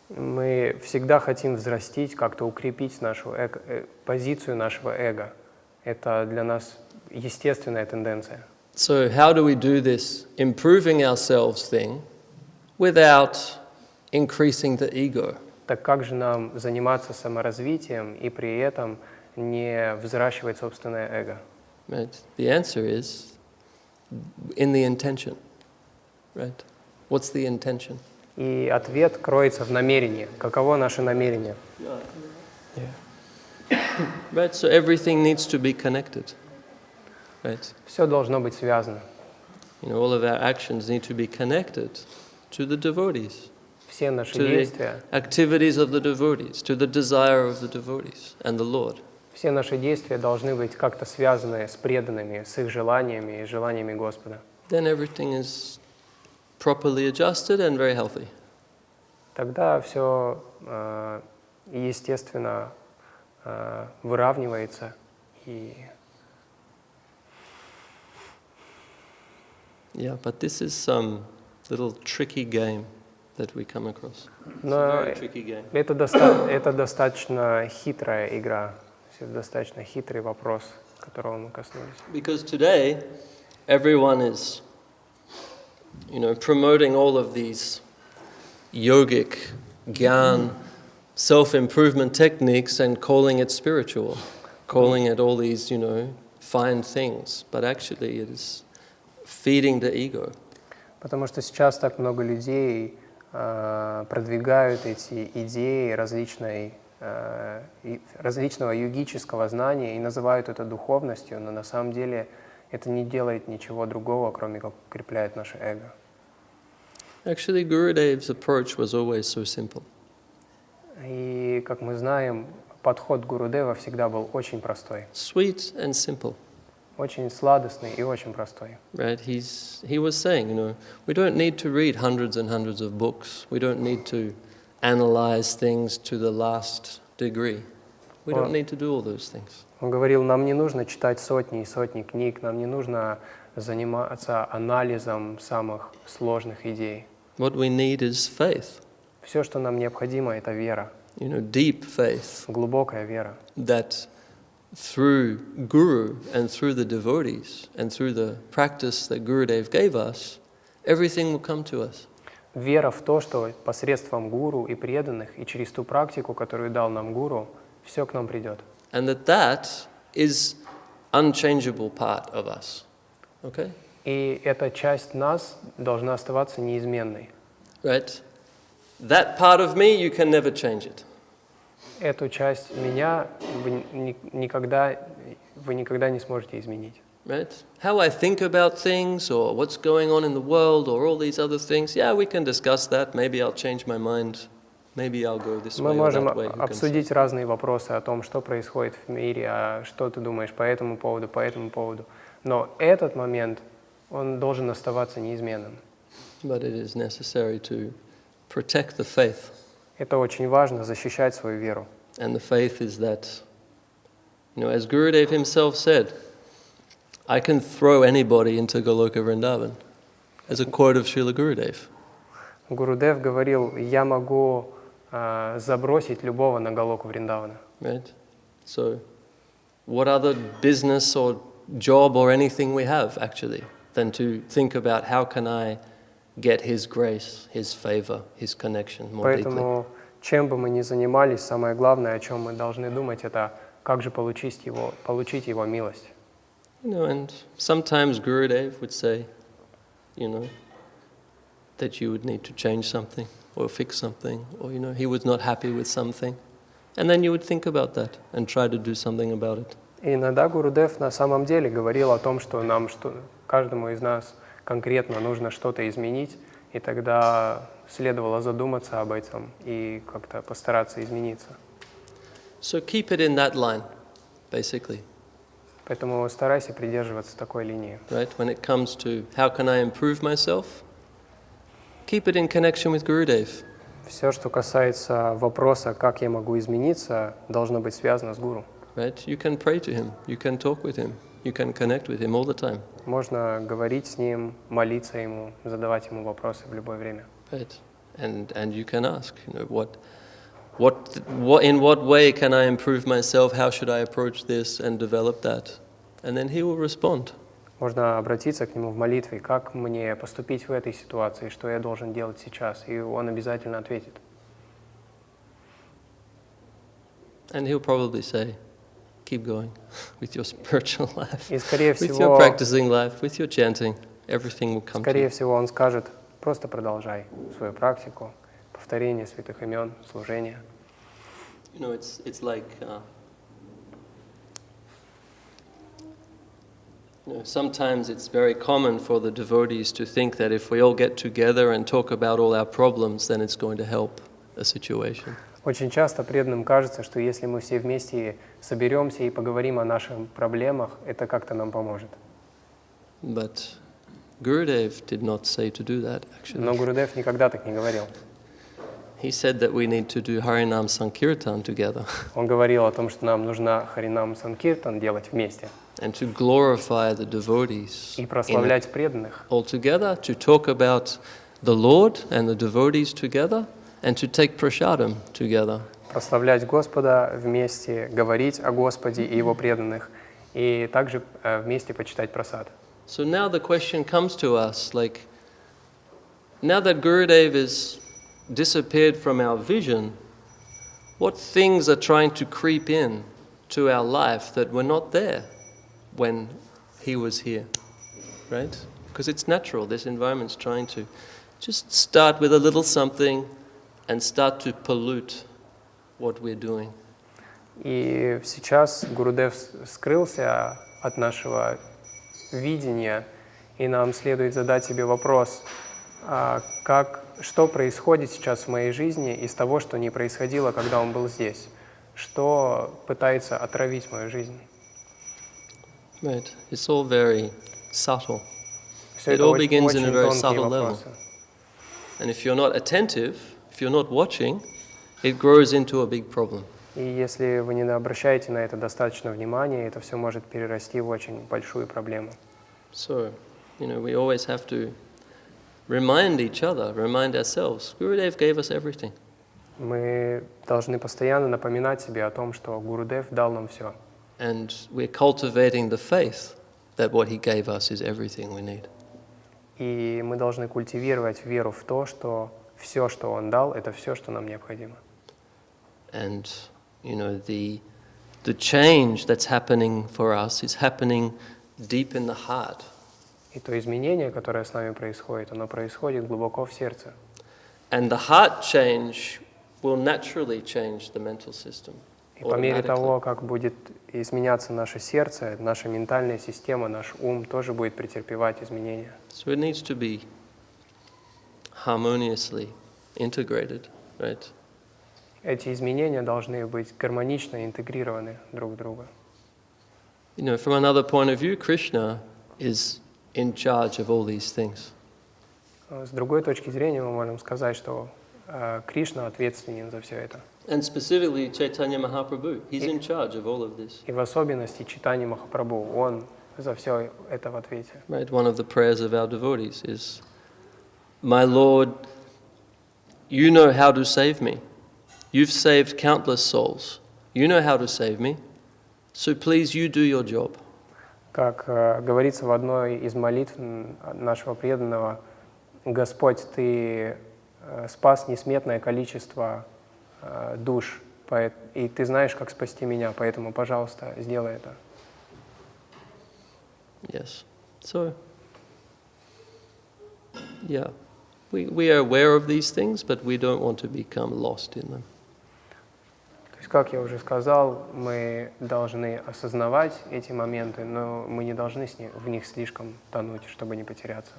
Мы всегда хотим взрастить, как-то укрепить нашу позицию нашего эго. Это для нас естественная тенденция. So how do we do this improving ourselves thing without increasing the ego? Так как же нам заниматься саморазвитием и при этом не взращивать собственное эго? Right? The answer is in the intention. Right? What's the intention? И ответ кроется в намерении. Каково наше намерение? Right? So everything needs to be connected. Right? Все должно быть связано. All of our actions need to be connected to the devotees, Все наши to the действия, activities of the devotees, to the desire of the devotees and the Lord. все наши действия должны быть как-то связаны с преданными, с их желаниями и желаниями Господа. Then everything is properly adjusted and very healthy. Тогда все естественно выравнивается и Yeah, but this is some little tricky game that we come across. It's a Но very tricky game. это достаточно хитрая игра, это достаточно хитрый вопрос, которого мы коснулись. Because today, everyone is, promoting all of these yogic, gyan, self-improvement techniques and calling it spiritual, calling it all these, fine things. But actually it is feeding the ego. Потому что сейчас так много людей продвигают эти идеи различного йогического знания и называют это духовностью, но на самом деле это не делает ничего другого, кроме как укрепляет наше эго. Actually, Gurudev's approach was always so simple. И, как мы знаем, подход Гурудева всегда был очень простой. Sweet and simple. Очень сладостный и очень простой. Right? He was saying, we don't need to read hundreds and hundreds of books. We don't need to analyze things to the last degree. We don't need to do all those things. Он говорил, нам не нужно читать сотни и сотни книг, нам не нужно заниматься анализом самых сложных идей. What we need is faith. Все, что нам необходимо, это вера. Deep faith. Глубокая вера. That through Guru and through the devotees and through the practice that Gurudev gave us, everything will come to us. Вера в то, что посредством гуру и преданных, и через ту практику, которую дал нам гуру, все к нам придет. And that is unchangeable part of us. Okay? И эта часть нас должна оставаться неизменной. Right? That part of me, you can never change it. Эту часть меня вы никогда не сможете изменить. Right? How I think about things, or what's going on in the world, or all these other things, yeah, we can discuss that. Maybe I'll change my mind. Maybe I'll go this Мы way or можем that way. обсудить разные вопросы о том, что происходит в мире, а что ты думаешь по этому поводу. Но этот момент, он должен оставаться неизменным. But it is necessary to protect the faith. Это очень важно, защищать свою веру. And the faith is that, as Gurudev himself said, I can throw anybody into Goloka Vrindavan, as a quote of Srila Gurudev. Гурудев говорил, я могу забросить любого на Галоку Вриндавана. Right? So, what other business or job or anything we have, actually, than to think about how can I get His grace, His favor, His connection more Поэтому, чем бы мы ни занимались, самое главное, о чем мы должны думать, это как же получить Его милость. And sometimes Gurudev would say, that you would need to change something or fix something, or he was not happy with something. And then you would think about that and try to do something about it. И иногда Гурудев на самом деле говорил о том, что каждому из нас конкретно нужно что-то изменить, и тогда следовало задуматься об этом и как-то постараться измениться. So keep it in that line, basically. Поэтому старайся придерживаться такой линии. Right? When it comes to how can I improve myself, keep it in connection with Gurudev. Все, что касается вопроса, как я могу измениться, должно быть связано с гуру. Right? You can pray to him, you can talk with him, you can connect with him all the time. Можно говорить с ним, молиться ему, задавать ему вопросы в любое время. Right? And you can ask, in what way can I improve myself? How should I approach this and develop that? And then he will respond. Можно обратиться к нему в молитве, как мне поступить в этой ситуации, что я должен делать сейчас, и он обязательно ответит. And he'll probably say, keep going with your spiritual life, И, скорее with your всего, practicing life, with your chanting, everything will come to скорее you. всего, он скажет, просто продолжай свою практику, повторение святых имен, служение. It's like sometimes it's very common for the devotees to think that if we all get together and talk about all our problems, then it's going to help a situation. Очень часто преданным кажется, что если мы все вместе соберемся и поговорим о наших проблемах, это как-то нам поможет. But Gurudev did not say to do that, actually. Но Гурудев никогда так не говорил. He said that we need to do Harinam Sankirtan together. Он говорил о том, что нам нужно Харинам Санкиртан делать вместе. And to glorify the devotees И прославлять преданных. all together, to talk about the Lord and the devotees together, and to take prasadam together. Прославлять Господа вместе, говорить о Господе и Его преданных, и также вместе почитать прасад. So now the question comes to us, now that Gurudev is disappeared from our vision, what things are trying to creep in to our life that were not there when he was here, right? Because it's natural, this environment's trying to just start with a little something and start to pollute what we're doing. И сейчас Гурудев скрылся от нашего видения, и нам следует задать себе вопрос, что происходит сейчас в моей жизни из того, что не происходило, когда он был здесь? Что пытается отравить мою жизнь? Right. It's all very subtle. Все It это all очень, begins in a очень very тонкие subtle level. вопросы. And if you're not attentive, if you're not watching, it grows into a big problem. И если вы не обращаете на это достаточно внимания, это все может перерасти в очень большую проблему. So, we always have to remind each other, remind ourselves, Gurudev gave us everything. Мы должны постоянно напоминать себе о том, что Гурудев дал нам все. And we're cultivating the faith that what he gave us is everything we need. И мы должны культивировать веру в то, что все, что Он дал, это все, что нам необходимо. And, the change that's happening for us is happening deep in the heart. И то изменение, которое с нами происходит, оно происходит глубоко в сердце. And the heart change will naturally change the mental system. И по мере того, как будет изменяться наше сердце, наша ментальная система, наш ум тоже будет претерпевать изменения. So it needs to be harmoniously integrated, right? Эти изменения должны быть гармонично интегрированы друг в друга. From another point of view, Krishna is in charge of all these things. С другой точки зрения мы можем сказать, что Кришна ответственен за все это. And specifically Chaitanya Mahaprabhu, he's in charge of all of this. И в особенности Чайтанья Махапрабху, он за все это в ответе. Right, one of the prayers of our devotees is, "My Lord, you know how to save me. You've saved countless souls. You know how to save me. So please you do your job." Как говорится в одной из молитв нашего преданного, Господь, Ты спас несметное количество душ, и Ты знаешь, как спасти меня, поэтому, пожалуйста, сделай это. Yes. So, yeah, we are aware of these things, but we don't want to become lost in them. То есть, как я уже сказал, мы должны осознавать эти моменты, но мы не должны в них слишком тонуть, чтобы не потеряться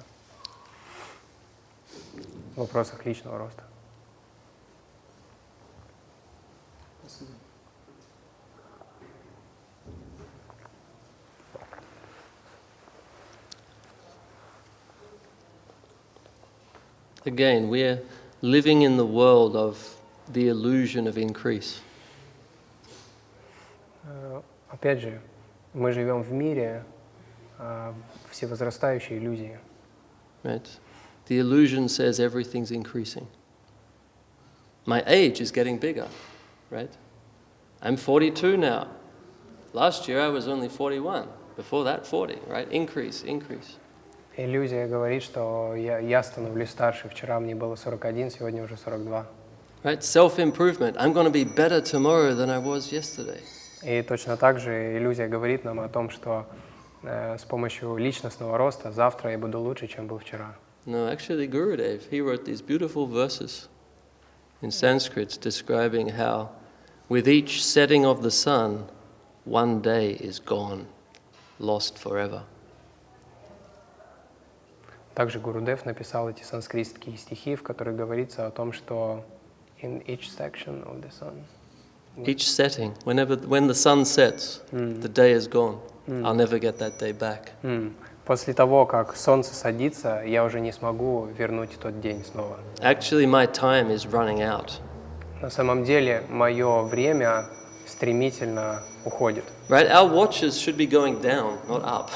в вопросах личного роста. Спасибо. Again, we're living in the world of the illusion of increase. Опять же, мы живем в мире всевозрастающей иллюзии. Right? The illusion says everything's increasing. My age is getting bigger, right? I'm 42 now. Last year I was only 41. Before that, 40, right? Increase, increase. Иллюзия говорит, что я становлюсь старше. Вчера мне было 41, сегодня уже 42. Right? Self-improvement. I'm going to be better tomorrow than I was yesterday. И точно так же иллюзия говорит нам о том, что с помощью личностного роста завтра я буду лучше, чем был вчера. No, actually Gurudev, he wrote these beautiful verses in Sanskrit describing how with each setting of the sun, one day is gone, lost forever. Также Гурудев написал эти санскритские стихи, в которых говорится о том, что in each section of the sun. Each setting, when the sun sets, the day is gone. I'll never get that day back. После того, как солнце садится, я уже не смогу вернуть тот день снова. Actually, my time is running out. На самом деле, мое время стремительно уходит. Right? Our watches should be going down, not up.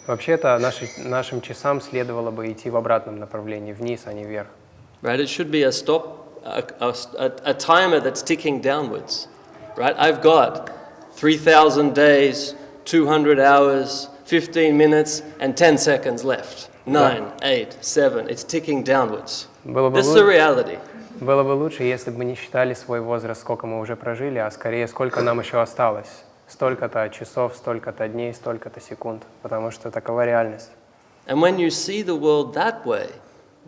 Вообще-то нашим часам следовало бы идти в обратном направлении, вниз, а не вверх. Right? It should be a timer that's ticking downwards. Right? I've got 3,000 days, 200 hours, 15 minutes, and 10 seconds left. 9, 8, 7. It's ticking downwards. This is the reality. Было бы лучше, если бы мы не считали свой возраст, сколько мы уже прожили, а скорее, сколько нам еще осталось. Столько-то часов, столько-то дней, столько-то секунд, потому что такова реальность. And when you see the world that way,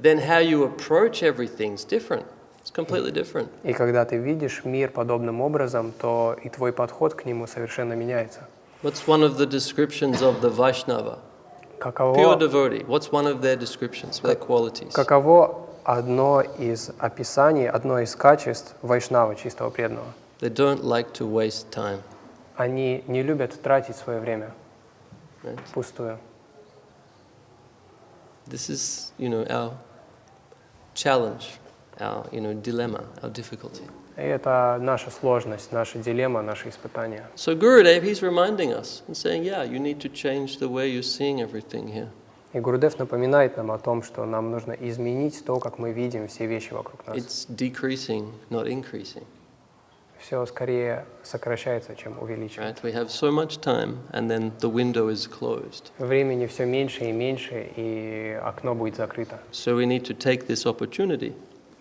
then how you approach everything's different. It's completely different. И когда ты видишь мир подобным образом, то и твой подход к нему совершенно меняется. What's one of the descriptions of the Vaishnava? Pure devotee. What's one of their descriptions, their qualities? Каково одно из описаний, одно из качеств вайшнава, чистого преданного? They don't like to waste time. Они не любят тратить свое время Right? впустую. This is, our challenge, our, dilemma, our difficulty. И это наша сложность, наша дилемма, наше испытание. So Gurudev, he's reminding us and saying, yeah, you need to change the way you're seeing everything here. И Гурудев напоминает нам о том, что нам нужно изменить то, как мы видим все вещи вокруг нас. It's decreasing, not increasing. Все скорее сокращается, чем увеличивается. Right? We have so much time, and then the window is closed. Времени все меньше и меньше, и окно будет закрыто. So we need to take this opportunity.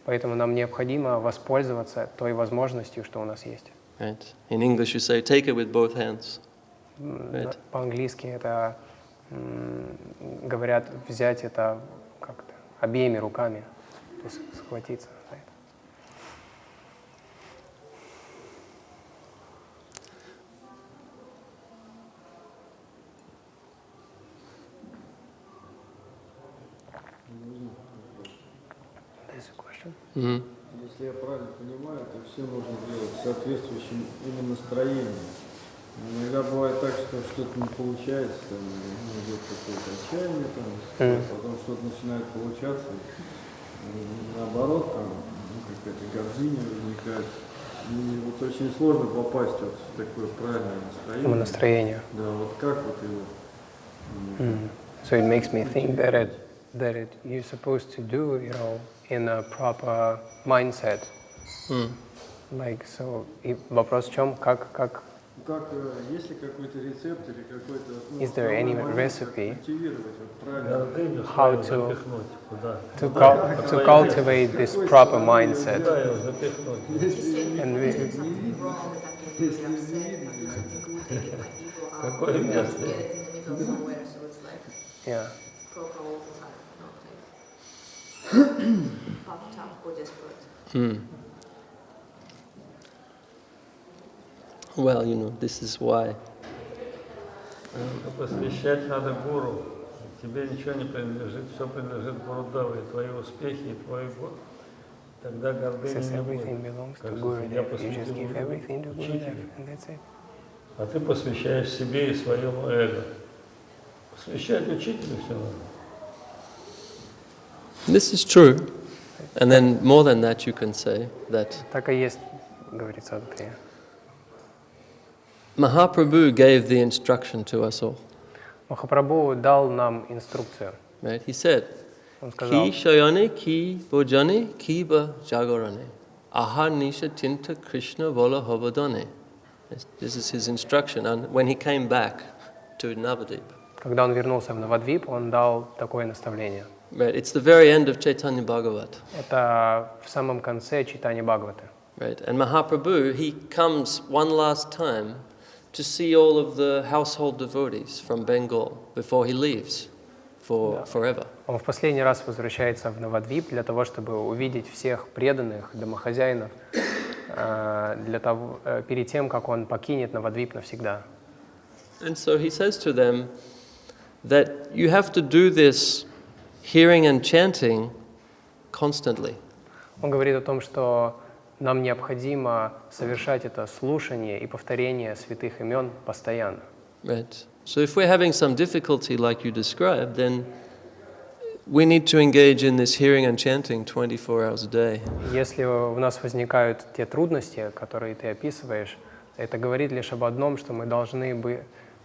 Поэтому нам необходимо воспользоваться той возможностью, что у нас есть. Right? In English you say, take it with both hands. Right? По-английски это говорят взять это как-то обеими руками, то есть схватиться за это. Mm-hmm. Если я правильно понимаю, то все нужно делать в соответствующем именно настроении. Иногда бывает так, что что-то не получается, там идет какое-то отчаяние, потом что-то начинает получаться, наоборот, там какая-то гордыня возникает. И вот очень сложно попасть вот в такое правильное настроение. Настроение. Да, вот как вот его. So it makes me think that you're supposed to do it all in a proper mindset. Like so. И вопрос в чем, как Есть ли какой-то рецепт или какой-то Is there any recipe мотивировать вот правильно? how to cultivate this proper mindset? And yeah. Well, this is why. Посвящать надо гуру. Тебе ничего не принадлежит, все принадлежит Гурудеву, и твои успехи, и твой год. Тогда гордыни Since не everything будет. belongs to Gurudev, you just give everything to Gurudev, and that's it. А ты посвящаешь себе и своему эго. Посвящать учителю все надо. This is true. And then more than that you can say that Так и есть, говорит Садху. Mahaprabhu gave the instruction to us all. Махапрабху дал нам инструкцию. Right? He said, Он сказал, Ki shayane ki bojane ki ba jagarane. Aha nisha tinta Krishna vola hobadane. This is his instruction. And when he came back to Navadip. когда он вернулся в Навадвип, он дал такое наставление. Right? It's the very end of Chaitanya Bhagavat. Это в самом конце читания Бхагаваты. Right? And Mahaprabhu, he comes one last time to see all of the household devotees from Bengal before he leaves for forever. Он в последний раз возвращается в Навадвип для того, чтобы увидеть всех преданных домохозяинов перед тем, как он покинет Навадвип навсегда. And so he says to them that you have to do this hearing and chanting constantly. Он говорит о том, что нам необходимо совершать это слушание и повторение святых имен постоянно. Right. So if we're having some difficulty like you described, then we need to engage in this hearing and chanting 24 hours a day. Если у нас возникают те трудности, которые ты описываешь, это говорит лишь об одном, что мы должны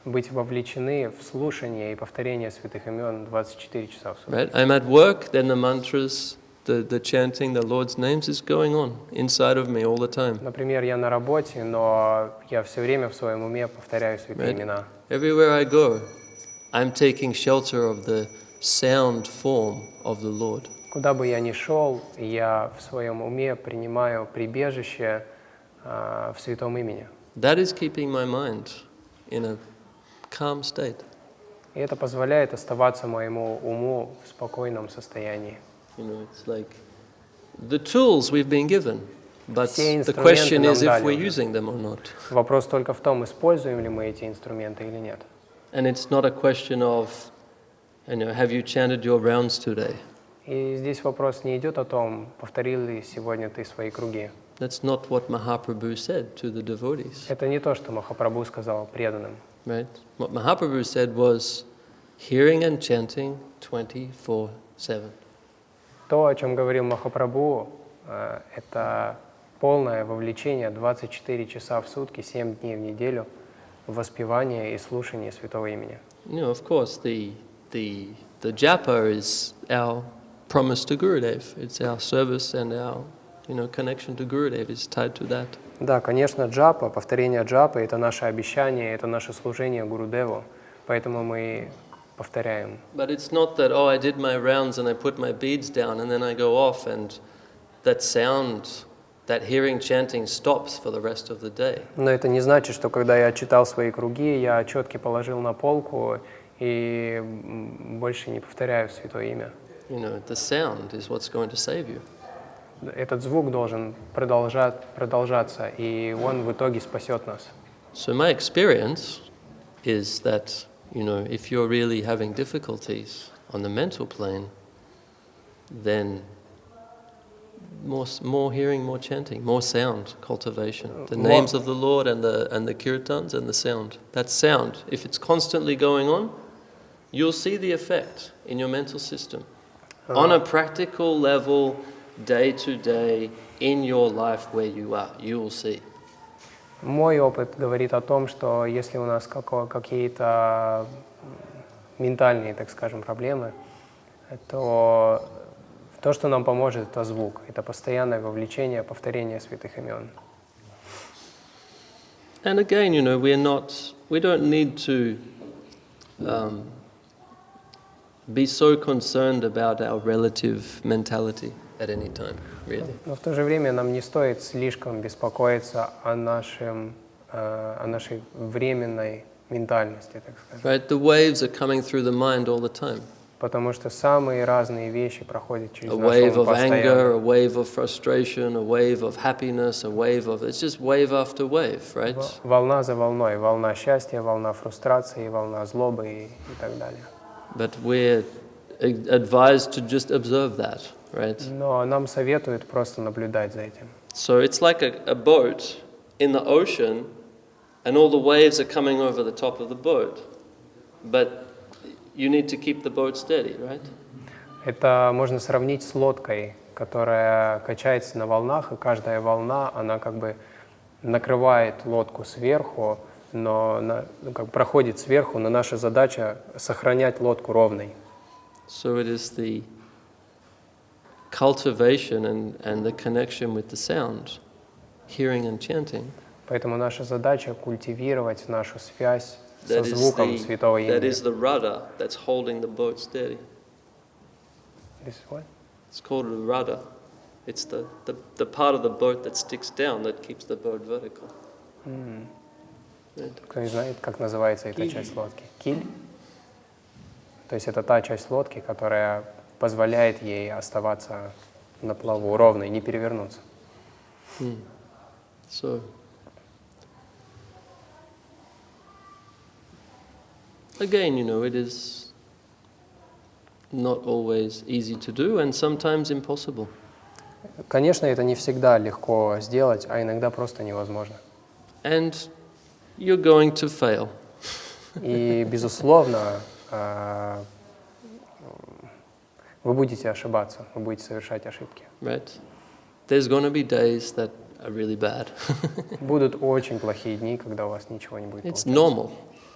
быть вовлечены в слушание и повторение святых имен 24 часа в сутки. Right? I'm at work, then the mantras, the chanting, the Lord's names is going on inside of me all the time. Например, я на работе, но я все время в своем уме повторяю святые имена. Everywhere I go, I'm taking shelter of the sound form of the Lord. Куда бы я ни шел, я в своем уме принимаю прибежище в святом имени. That is keeping my mind in a calm state. И это позволяет оставаться моему уму в спокойном состоянии. It's like the tools we've been given, but Все the инструменты question нам is if дали we're уже. using them or not. Вопрос только в том, используем ли мы эти инструменты или нет. And it's not a question of And have you chanted your rounds today? И здесь вопрос не идет о том, повторил ли сегодня ты свои круги. That's not what Mahaprabhu said to the devotees. Это не то, что Махапрабху сказал преданным. Right? What Mahaprabhu said was hearing and chanting 24/7. То, о чем говорил Махапрабху, это полное вовлечение 24 часа в сутки, 7 дней в неделю в воспевание и слушание Святого Имени. Of course, the japa is our promise to Gurudev. It's our service and our connection to Gurudev is tied to that. Да, конечно, джапа, повторение джапы – это наше обещание, это наше служение Гурудеву, поэтому мы повторяем. But it's not that, I did my rounds and I put my beads down and then I go off and that sound, that hearing chanting stops for the rest of the day. Но это не значит, что когда я читал свои круги, я четки положил на полку и больше не повторяю Святое Имя. The sound is what's going to save you. Этот звук должен продолжаться, и он в итоге спасет нас. So my experience is that, if you're really having difficulties on the mental plane, then more hearing, more chanting, more sound cultivation. The names of the Lord and the kirtans and the sound. That sound, if it's constantly going on, you'll see the effect in your mental system. On a practical level, day to day, in your life where you are, you will see. Мой опыт говорит о том, что если у нас какие-то ментальные, так скажем, проблемы, то то, что нам поможет, это звук, это постоянное вовлечение, повторение святых имен. And again, we don't need to be so concerned about our relative mentality at any time, really. Но в то же время нам не стоит слишком беспокоиться о нашей временной ментальности, так сказать. Right? The waves are coming through the mind all the time. Потому что самые разные вещи проходят через A наш wave ум of anger, a постоянно. wave of frustration, a wave of happiness, it's just wave after wave, right? Волна за волной, волна счастья, волна фрустрации, волна злобы и так далее. But we're advised to just observe that, right? Но нам советуют просто наблюдать за этим. So it's like a boat in the ocean, and all the waves are coming over the top of the boat. But you need to keep the boat steady, right? Это можно сравнить с лодкой, которая качается на волнах, и каждая волна, она как бы накрывает лодку сверху, но проходит сверху, но наша задача сохранять лодку ровной. So it is the cultivation and the connection with the sound, hearing and chanting. Поэтому наша задача культивировать нашу связь со That звуком Святого is Имени. the rudder that's holding the boat steady. This what? It's called a rudder. It's the part of the boat that sticks down that keeps the boat vertical. Right? Кто не знает, как называется эта часть лодки? Киль? То есть это та часть лодки, которая позволяет ей оставаться на плаву ровной, не перевернуться. So, again, it is not always easy to do and sometimes impossible. Конечно, это не всегда легко сделать, а иногда просто невозможно. And you're going to fail. И, безусловно, вы будете ошибаться, вы будете совершать ошибки. Right? There's going to be days that are really bad. Будут очень плохие дни, когда у вас ничего не будет It's получаться. normal.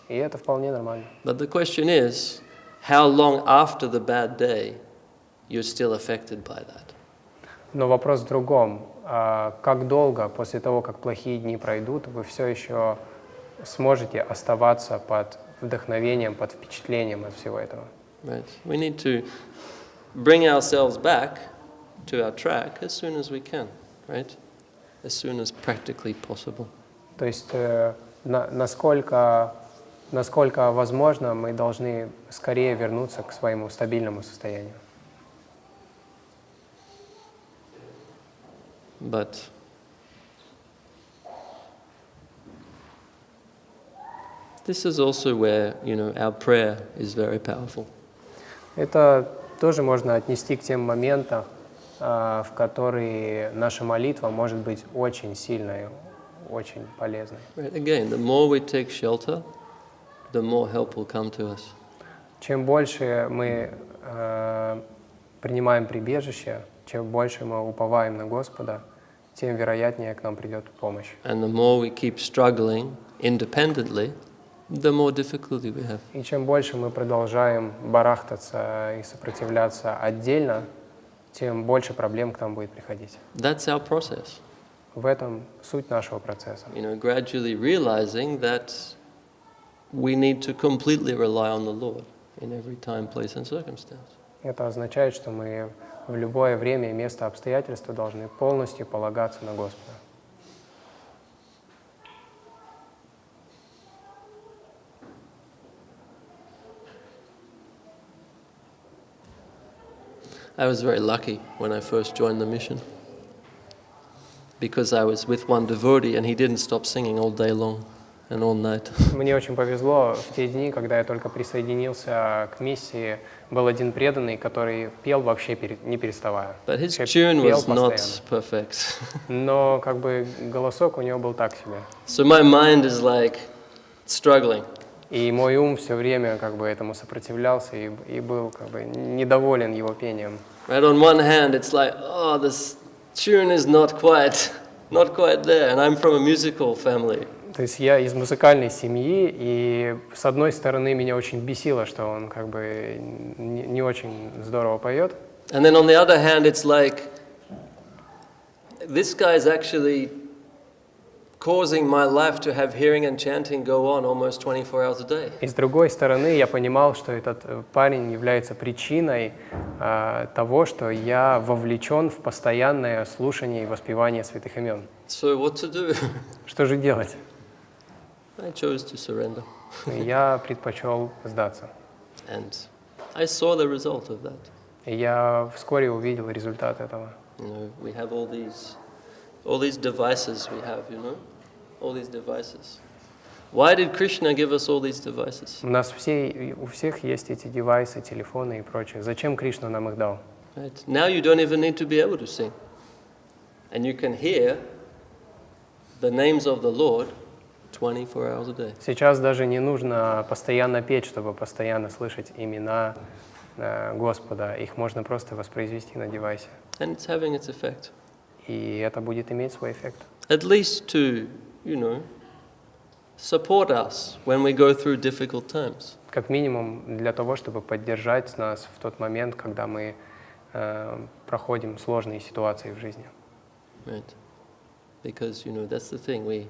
И это вполне нормально. But the question is, how long after the bad day you're still affected by that? Но вопрос в другом. Как долго после того, как плохие дни пройдут, вы все еще сможете оставаться под вдохновением, под впечатлением от всего этого? Right? We need to bring ourselves back to our track as soon as we can, right? As soon as practically possible. То есть насколько возможно, мы должны скорее вернуться к своему стабильному состоянию. But this is also where, our prayer is very powerful. Это тоже можно отнести к тем моментам, в которые наша молитва может быть очень сильной, очень полезной. Right? Again, the more we take shelter, the more help will come to us. Чем больше мы принимаем прибежище, чем больше мы уповаем на Господа, тем вероятнее к нам придет помощь. And the more we keep struggling independently, the more difficulty we have. И чем больше мы продолжаем барахтаться и сопротивляться отдельно, тем больше проблем к нам будет приходить. That's our process. В этом суть нашего процесса. Gradually realizing that we need to completely rely on the Lord in every time, place, and circumstance. Это означает, что мы в любое время и место обстоятельства должны полностью полагаться на Господа. I was very lucky when I first joined the mission because I was with one devotee and he didn't stop singing all day long and all night. Мне очень повезло в те дни, когда я только присоединился к миссии, был один преданный, который пел вообще не переставая. But his Вообще tune пел was not постоянно. perfect. Но как бы голосок у него был так себе. So my mind is like struggling. И мой ум все время как бы этому сопротивлялся и был как бы недоволен его пением. Right, on one hand, it's like, oh, this tune is not quite there, and I'm from a musical family. То есть я из музыкальной семьи, и с одной стороны меня очень бесило, что он как бы не очень здорово поет. And then on the other hand, it's like, this guy is actually causing my life to have hearing and chanting go on almost 24 hours a day. И с другой стороны, я понимал, что этот парень является причиной того, что я вовлечен в постоянное слушание и воспевание святых имен. So what to do? Что же делать? I chose to surrender. Я предпочел сдаться. And I saw the result of that. И я вскоре увидел результат этого. We have all these devices we have, all these devices. Why did Krishna give us all these devices? У нас у всех есть эти девайсы, телефоны и прочее. Зачем Кришна нам их дал? Right? Now you don't even need to be able to sing. And you can hear the names of the Lord 24 hours a day. Сейчас даже не нужно постоянно петь, чтобы постоянно слышать имена Господа. Их можно просто воспроизвести на девайсе. And it's having its effect. И это будет иметь свой эффект. At least to, support us when we go through difficult times. Как минимум для того, чтобы поддержать нас в тот момент, когда мы проходим сложные ситуации в жизни. Right. Because, that's the thing.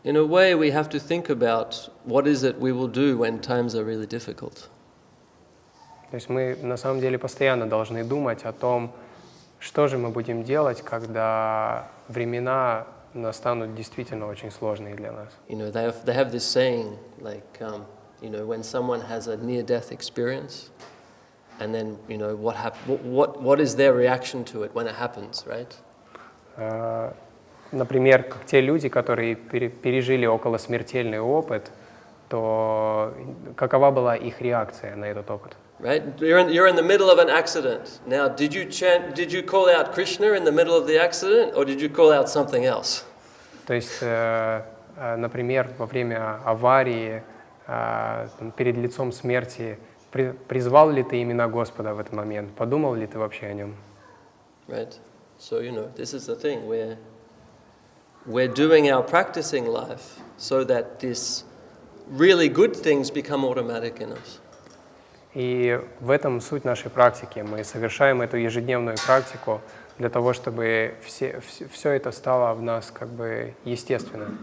In a way, we have to think about what is it we will do when times are really difficult. То есть мы на самом деле постоянно должны думать о том, что же мы будем делать, когда времена настанут действительно очень сложные для нас. They have this saying, like, when someone has a near-death experience, and then, what is their reaction to it when it happens, right? Например, как те люди, которые пережили околосмертельный опыт, то какова была их реакция на этот опыт? Right? You're in the middle of an accident. Now, did you call out Krishna in the middle of the accident, or did you call out something else? То есть, например, во время аварии, перед лицом смерти, призвал ли ты имена Господа в этот момент? Подумал ли ты вообще о нем? Right. So, this is the thing. We're doing our practicing life so that these really good things become automatic in us. И в этом суть нашей практики. Мы совершаем эту ежедневную практику для того, чтобы все это стало в нас как бы естественно,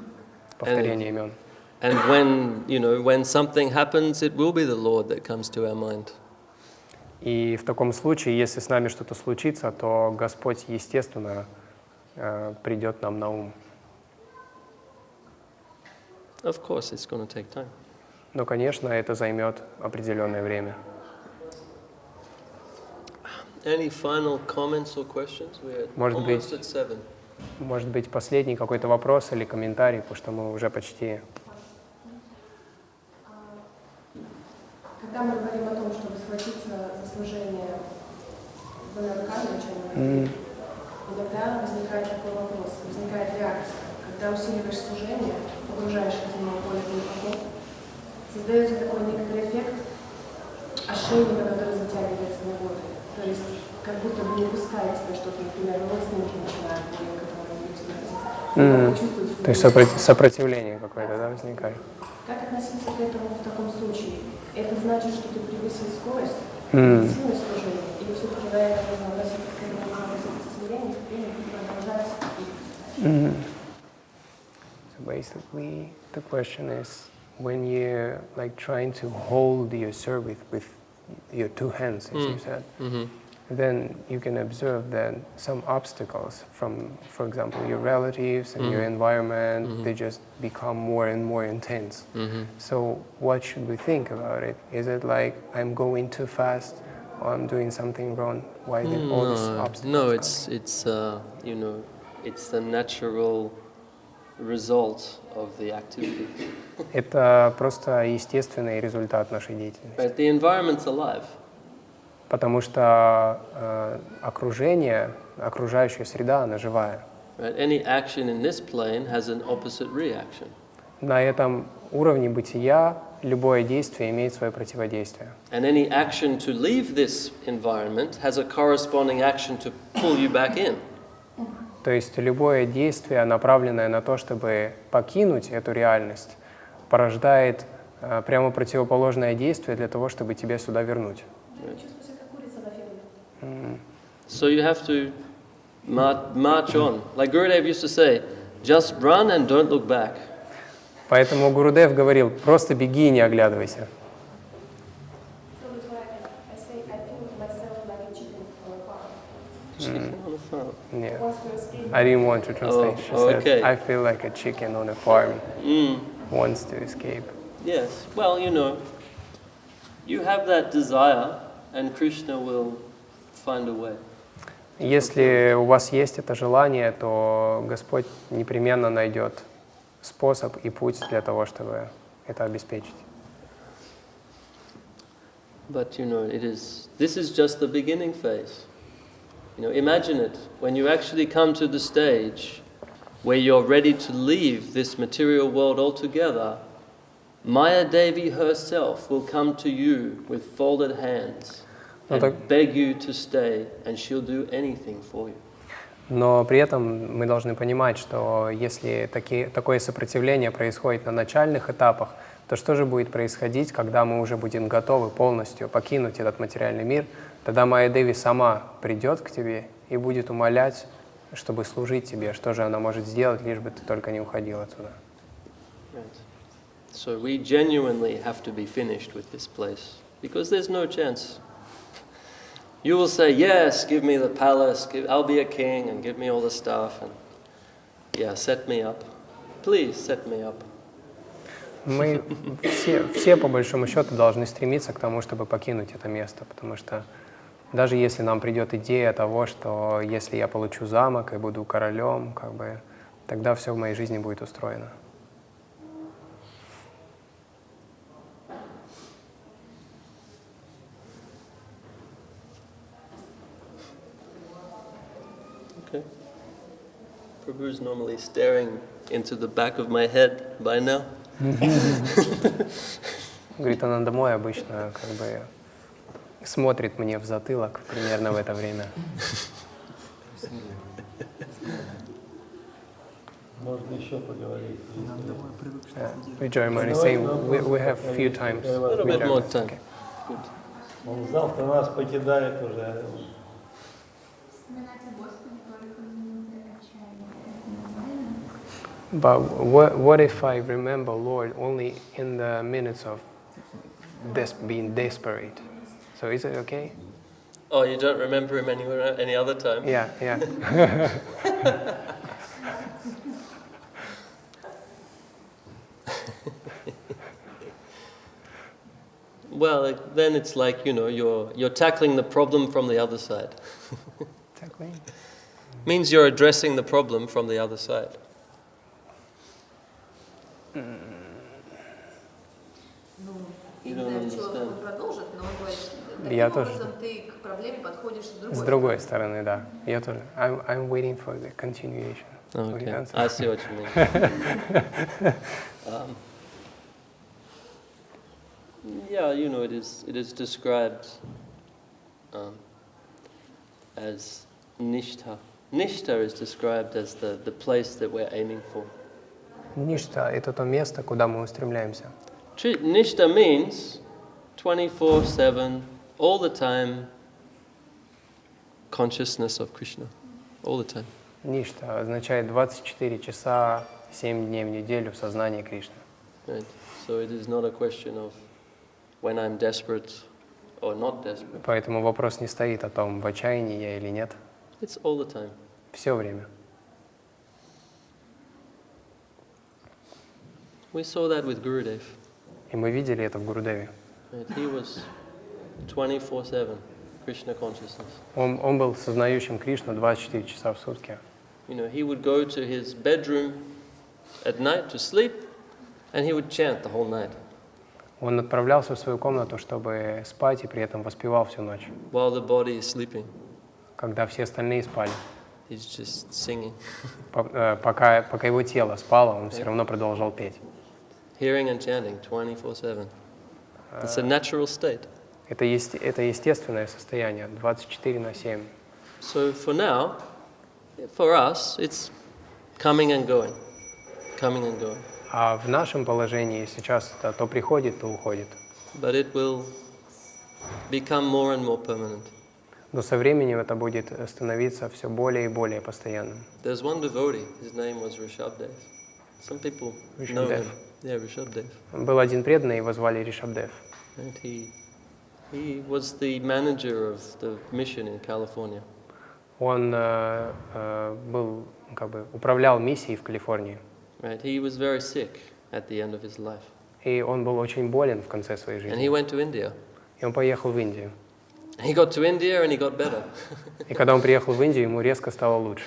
повторение имен. And when something happens, it will be the Lord that comes to our mind. И в таком случае, если с нами что-то случится, то Господь, естественно, придет нам на ум. Of course, it's going to take time. Но, конечно, это займет определенное время. Any final comments or questions? We're almost at 7. Может быть, последний какой-то вопрос или комментарий, потому что мы уже почти Когда мы говорим о том, чтобы схватиться за служение двумя руками, о чем мы говорим, иногда возникает такой вопрос, возникает реакция. Когда усиливаешь служение, погружаешь в более глубоко, создается такой некоторый эффект ошейника, который затягивается на годы. То есть как будто бы не пускает тебя что-то, например, родственники начинают более к этому чувствовать. То есть сопротивление какое-то, да, возникает? Как относиться к этому в таком случае? Это значит, что ты превысил скорость, сильность служения, или все-таки на это нужно относиться к этому, со смирением, и продолжать? So basically, the question is, when you're like trying to hold your service with your two hands, as you said, then you can observe that some obstacles from, for example, your relatives and your environment, they just become more and more intense. So what should we think about it? Is it like I'm going too fast, or I'm doing something wrong? Why did all these obstacles? No, it's you know, it's the natural result of the activity. Это просто естественный результат нашей деятельности. But the environment's alive. Потому что окружение, окружающая среда, она живая. Right? Any action in this plane has an opposite reaction. На этом уровне бытия любое действие имеет свое противодействие. And any action to leave this environment has a corresponding action to pull you back in. То есть любое действие, направленное на то, чтобы покинуть эту реальность, порождает прямо противоположное действие для того, чтобы тебя сюда вернуть. So you have to march on. Like Gurudev used to say, just run and don't look back. Поэтому Гурудев говорил, просто беги и не оглядывайся. Yeah. I didn't want to translate. She said, I feel like a chicken on a farm, wants to escape. Yes, well, you know, you have that desire and Krishna will find a way. Если у вас есть это желание, то Господь непременно найдет способ и путь для того, чтобы это обеспечить. But you know, this is just the beginning phase. You know, imagine it, when you actually come to the stage where you're ready to leave this material world altogether, Maya Devi herself will come to you with folded hands and beg you to stay, and she'll do anything for you. Но при этом мы должны понимать, что если такое сопротивление происходит на начальных этапах, то что же будет происходить, когда мы уже будем готовы полностью покинуть этот материальный мир? Тогда Майя Деви сама придет к тебе и будет умолять, чтобы служить тебе. Что же она может сделать, лишь бы ты только не уходил отсюда. Right. So we genuinely have to be finished with this place, because there's no chance. You will say, yes, give me the palace, I'll be a king and give me all the stuff, and yeah, set me up. Please set me up. Мы все по большому счету должны стремиться к тому, чтобы покинуть это место, потому что даже если нам придет идея того, что если я получу замок и буду королем, тогда все в моей жизни будет устроено. Okay. Prabhu is normally staring into the back of my head by now. Говорит, она домой обычно смотрит мне в затылок примерно в это время. Можно еще поговорить. Vijay Mani saying we have few times. A little bit more time. Okay. Good. Он завтра нас покидает уже. But what if I remember Lord only in the minutes of being desperate? So is it okay? Oh, you don't remember him anywhere, any other time? Yeah. Well, then it's like, you know, you're tackling the problem from the other side. Tackling? Means you're addressing the problem from the other side. И You не don't знаю, чего understand. он продолжит, но он говорит, Я таким тоже. образом ты к проблеме подходишь с другой С другой стороны, да. Я тоже. I'm waiting for the continuation. of your Okay, answer. I see what you mean. Yeah, you know, it is described as nishtha. Nishtha is described as the place that we're aiming for. Ништа — это то место, куда мы устремляемся. Nishtha means 24/7, all the time, consciousness of Krishna, all the time. Ништа означает 24 часа, 7 дней в неделю в сознании Кришны. Right? So it is not a question of when I'm desperate or not desperate. Поэтому вопрос не стоит о том, в отчаянии я или нет. It's all the time. Все время. We saw that with Gurudev. И мы видели это в Гурудеве. Right? He was 24/7 Krishna consciousness. Он был сознающим Кришну 24 часа в сутки. You know, he would go to his bedroom at night to sleep, and he would chant the whole night Он отправлялся в свою комнату, чтобы спать, и при этом воспевал всю ночь. while the body is sleeping. Когда все остальные спали. He's just singing, Пока его тело спало, он все равно продолжал петь. hearing and chanting 24/7. It's a natural state. Это естественное состояние, 24/7. So for now, for us, it's coming and going, coming and going. А в нашем положении сейчас это то приходит, то уходит. But it will become more and more permanent. Но со временем это будет становиться все более и более постоянным. There's one devotee, his name was Rishabdev. Some people know Rishabdev. him. Yeah, Rishabdev. Был один преданный, его звали Ришабдев. And he was the manager of the mission in California. Он управлял миссией в Калифорнии. Right? He was very sick at the end of his life. И он был очень болен в конце своей And he жизни. went to India. И он поехал в Индию. He got to India and he got better И когда он приехал в Индию, ему резко стало лучше.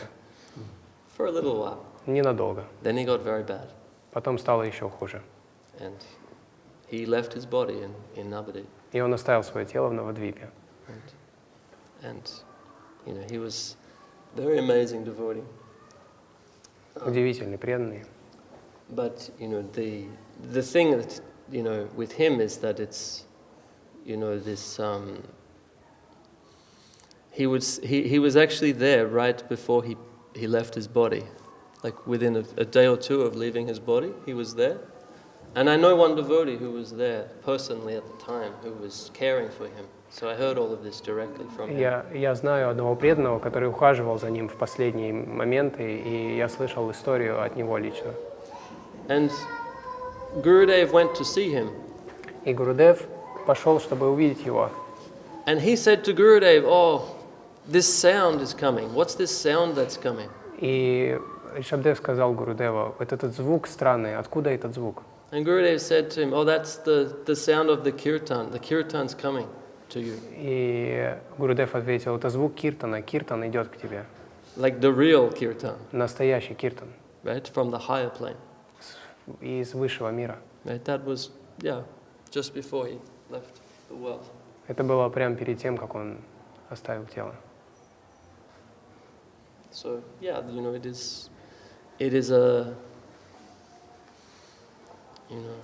for a little while. Ненадолго. Then he got very bad. Потом стало еще хуже. And he left his body in Navadvip. И он оставил свое тело в Навадвипе. And you know, he was a very amazing devotee. Удивительный, преданный. But you know, the thing that you know with him is that it's you know this he was actually there right before he left his body, like within a day or two of leaving his body, he was there. And I know one devotee who was there personally at the time, who was caring for him. So I heard all of this directly from him. Я знаю одного преданного, который ухаживал за ним в последние моменты, и я слышал историю от него лично. And Gurudev went to see him. И Гурудев пошел, чтобы увидеть его. And he said to Gurudev, "Oh, this sound is coming. What's this sound that's coming?" И Ришабдев сказал Гурудеву: вот этот звук странный, откуда этот звук? And Gurudev said to him, "Oh, that's the sound of the kirtan. The kirtan's coming to you." И Гурудев ответил: это звук киртана, киртан идет к тебе. Like the real kirtan, Настоящий киртан, right? From the higher plane. из высшего мира. Right? That was, yeah, just before he left the world. Это было прямо перед тем, как он оставил тело. So, yeah, you know, it is a, you know,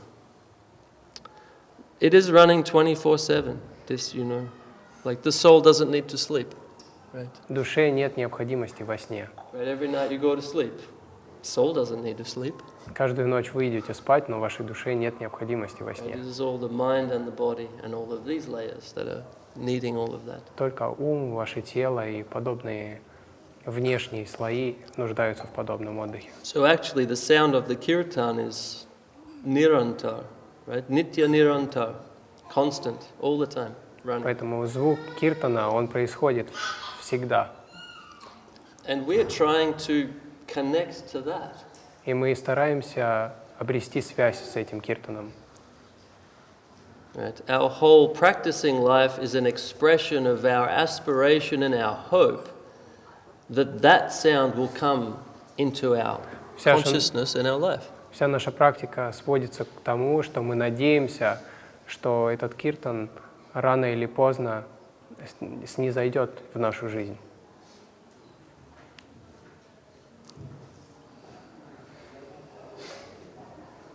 it is running 24/7. This, you know, like the soul doesn't need to sleep, right? Душе нет необходимости во сне. Right, every night you go to sleep. Soul doesn't need to sleep. Каждую ночь вы идете спать, но вашей душе нет необходимости во Right? сне. It is all the mind and the body and all of these layers that are needing all of that. Только ум, ваше тело и подобные внешние слои нуждаются в подобном отдыхе. So actually the sound of the kirtan is nirantar, right? Nitya nirantar, constant, all the time, running. Поэтому звук киртана, он происходит всегда. And we are trying to connect to that. И мы стараемся обрести связь с этим киртаном. Right? Our whole practicing life is an expression of our aspiration and our hope that that sound will come into our consciousness and our life. Вся наша практика сводится к тому, что мы надеемся, что этот киртан рано или поздно снизойдет в нашу жизнь.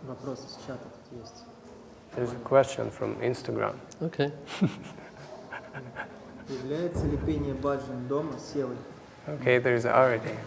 Вопрос из чата тут есть. There's a question from Instagram. Okay. Является ли пение баджан дома севой? Okay, there's already.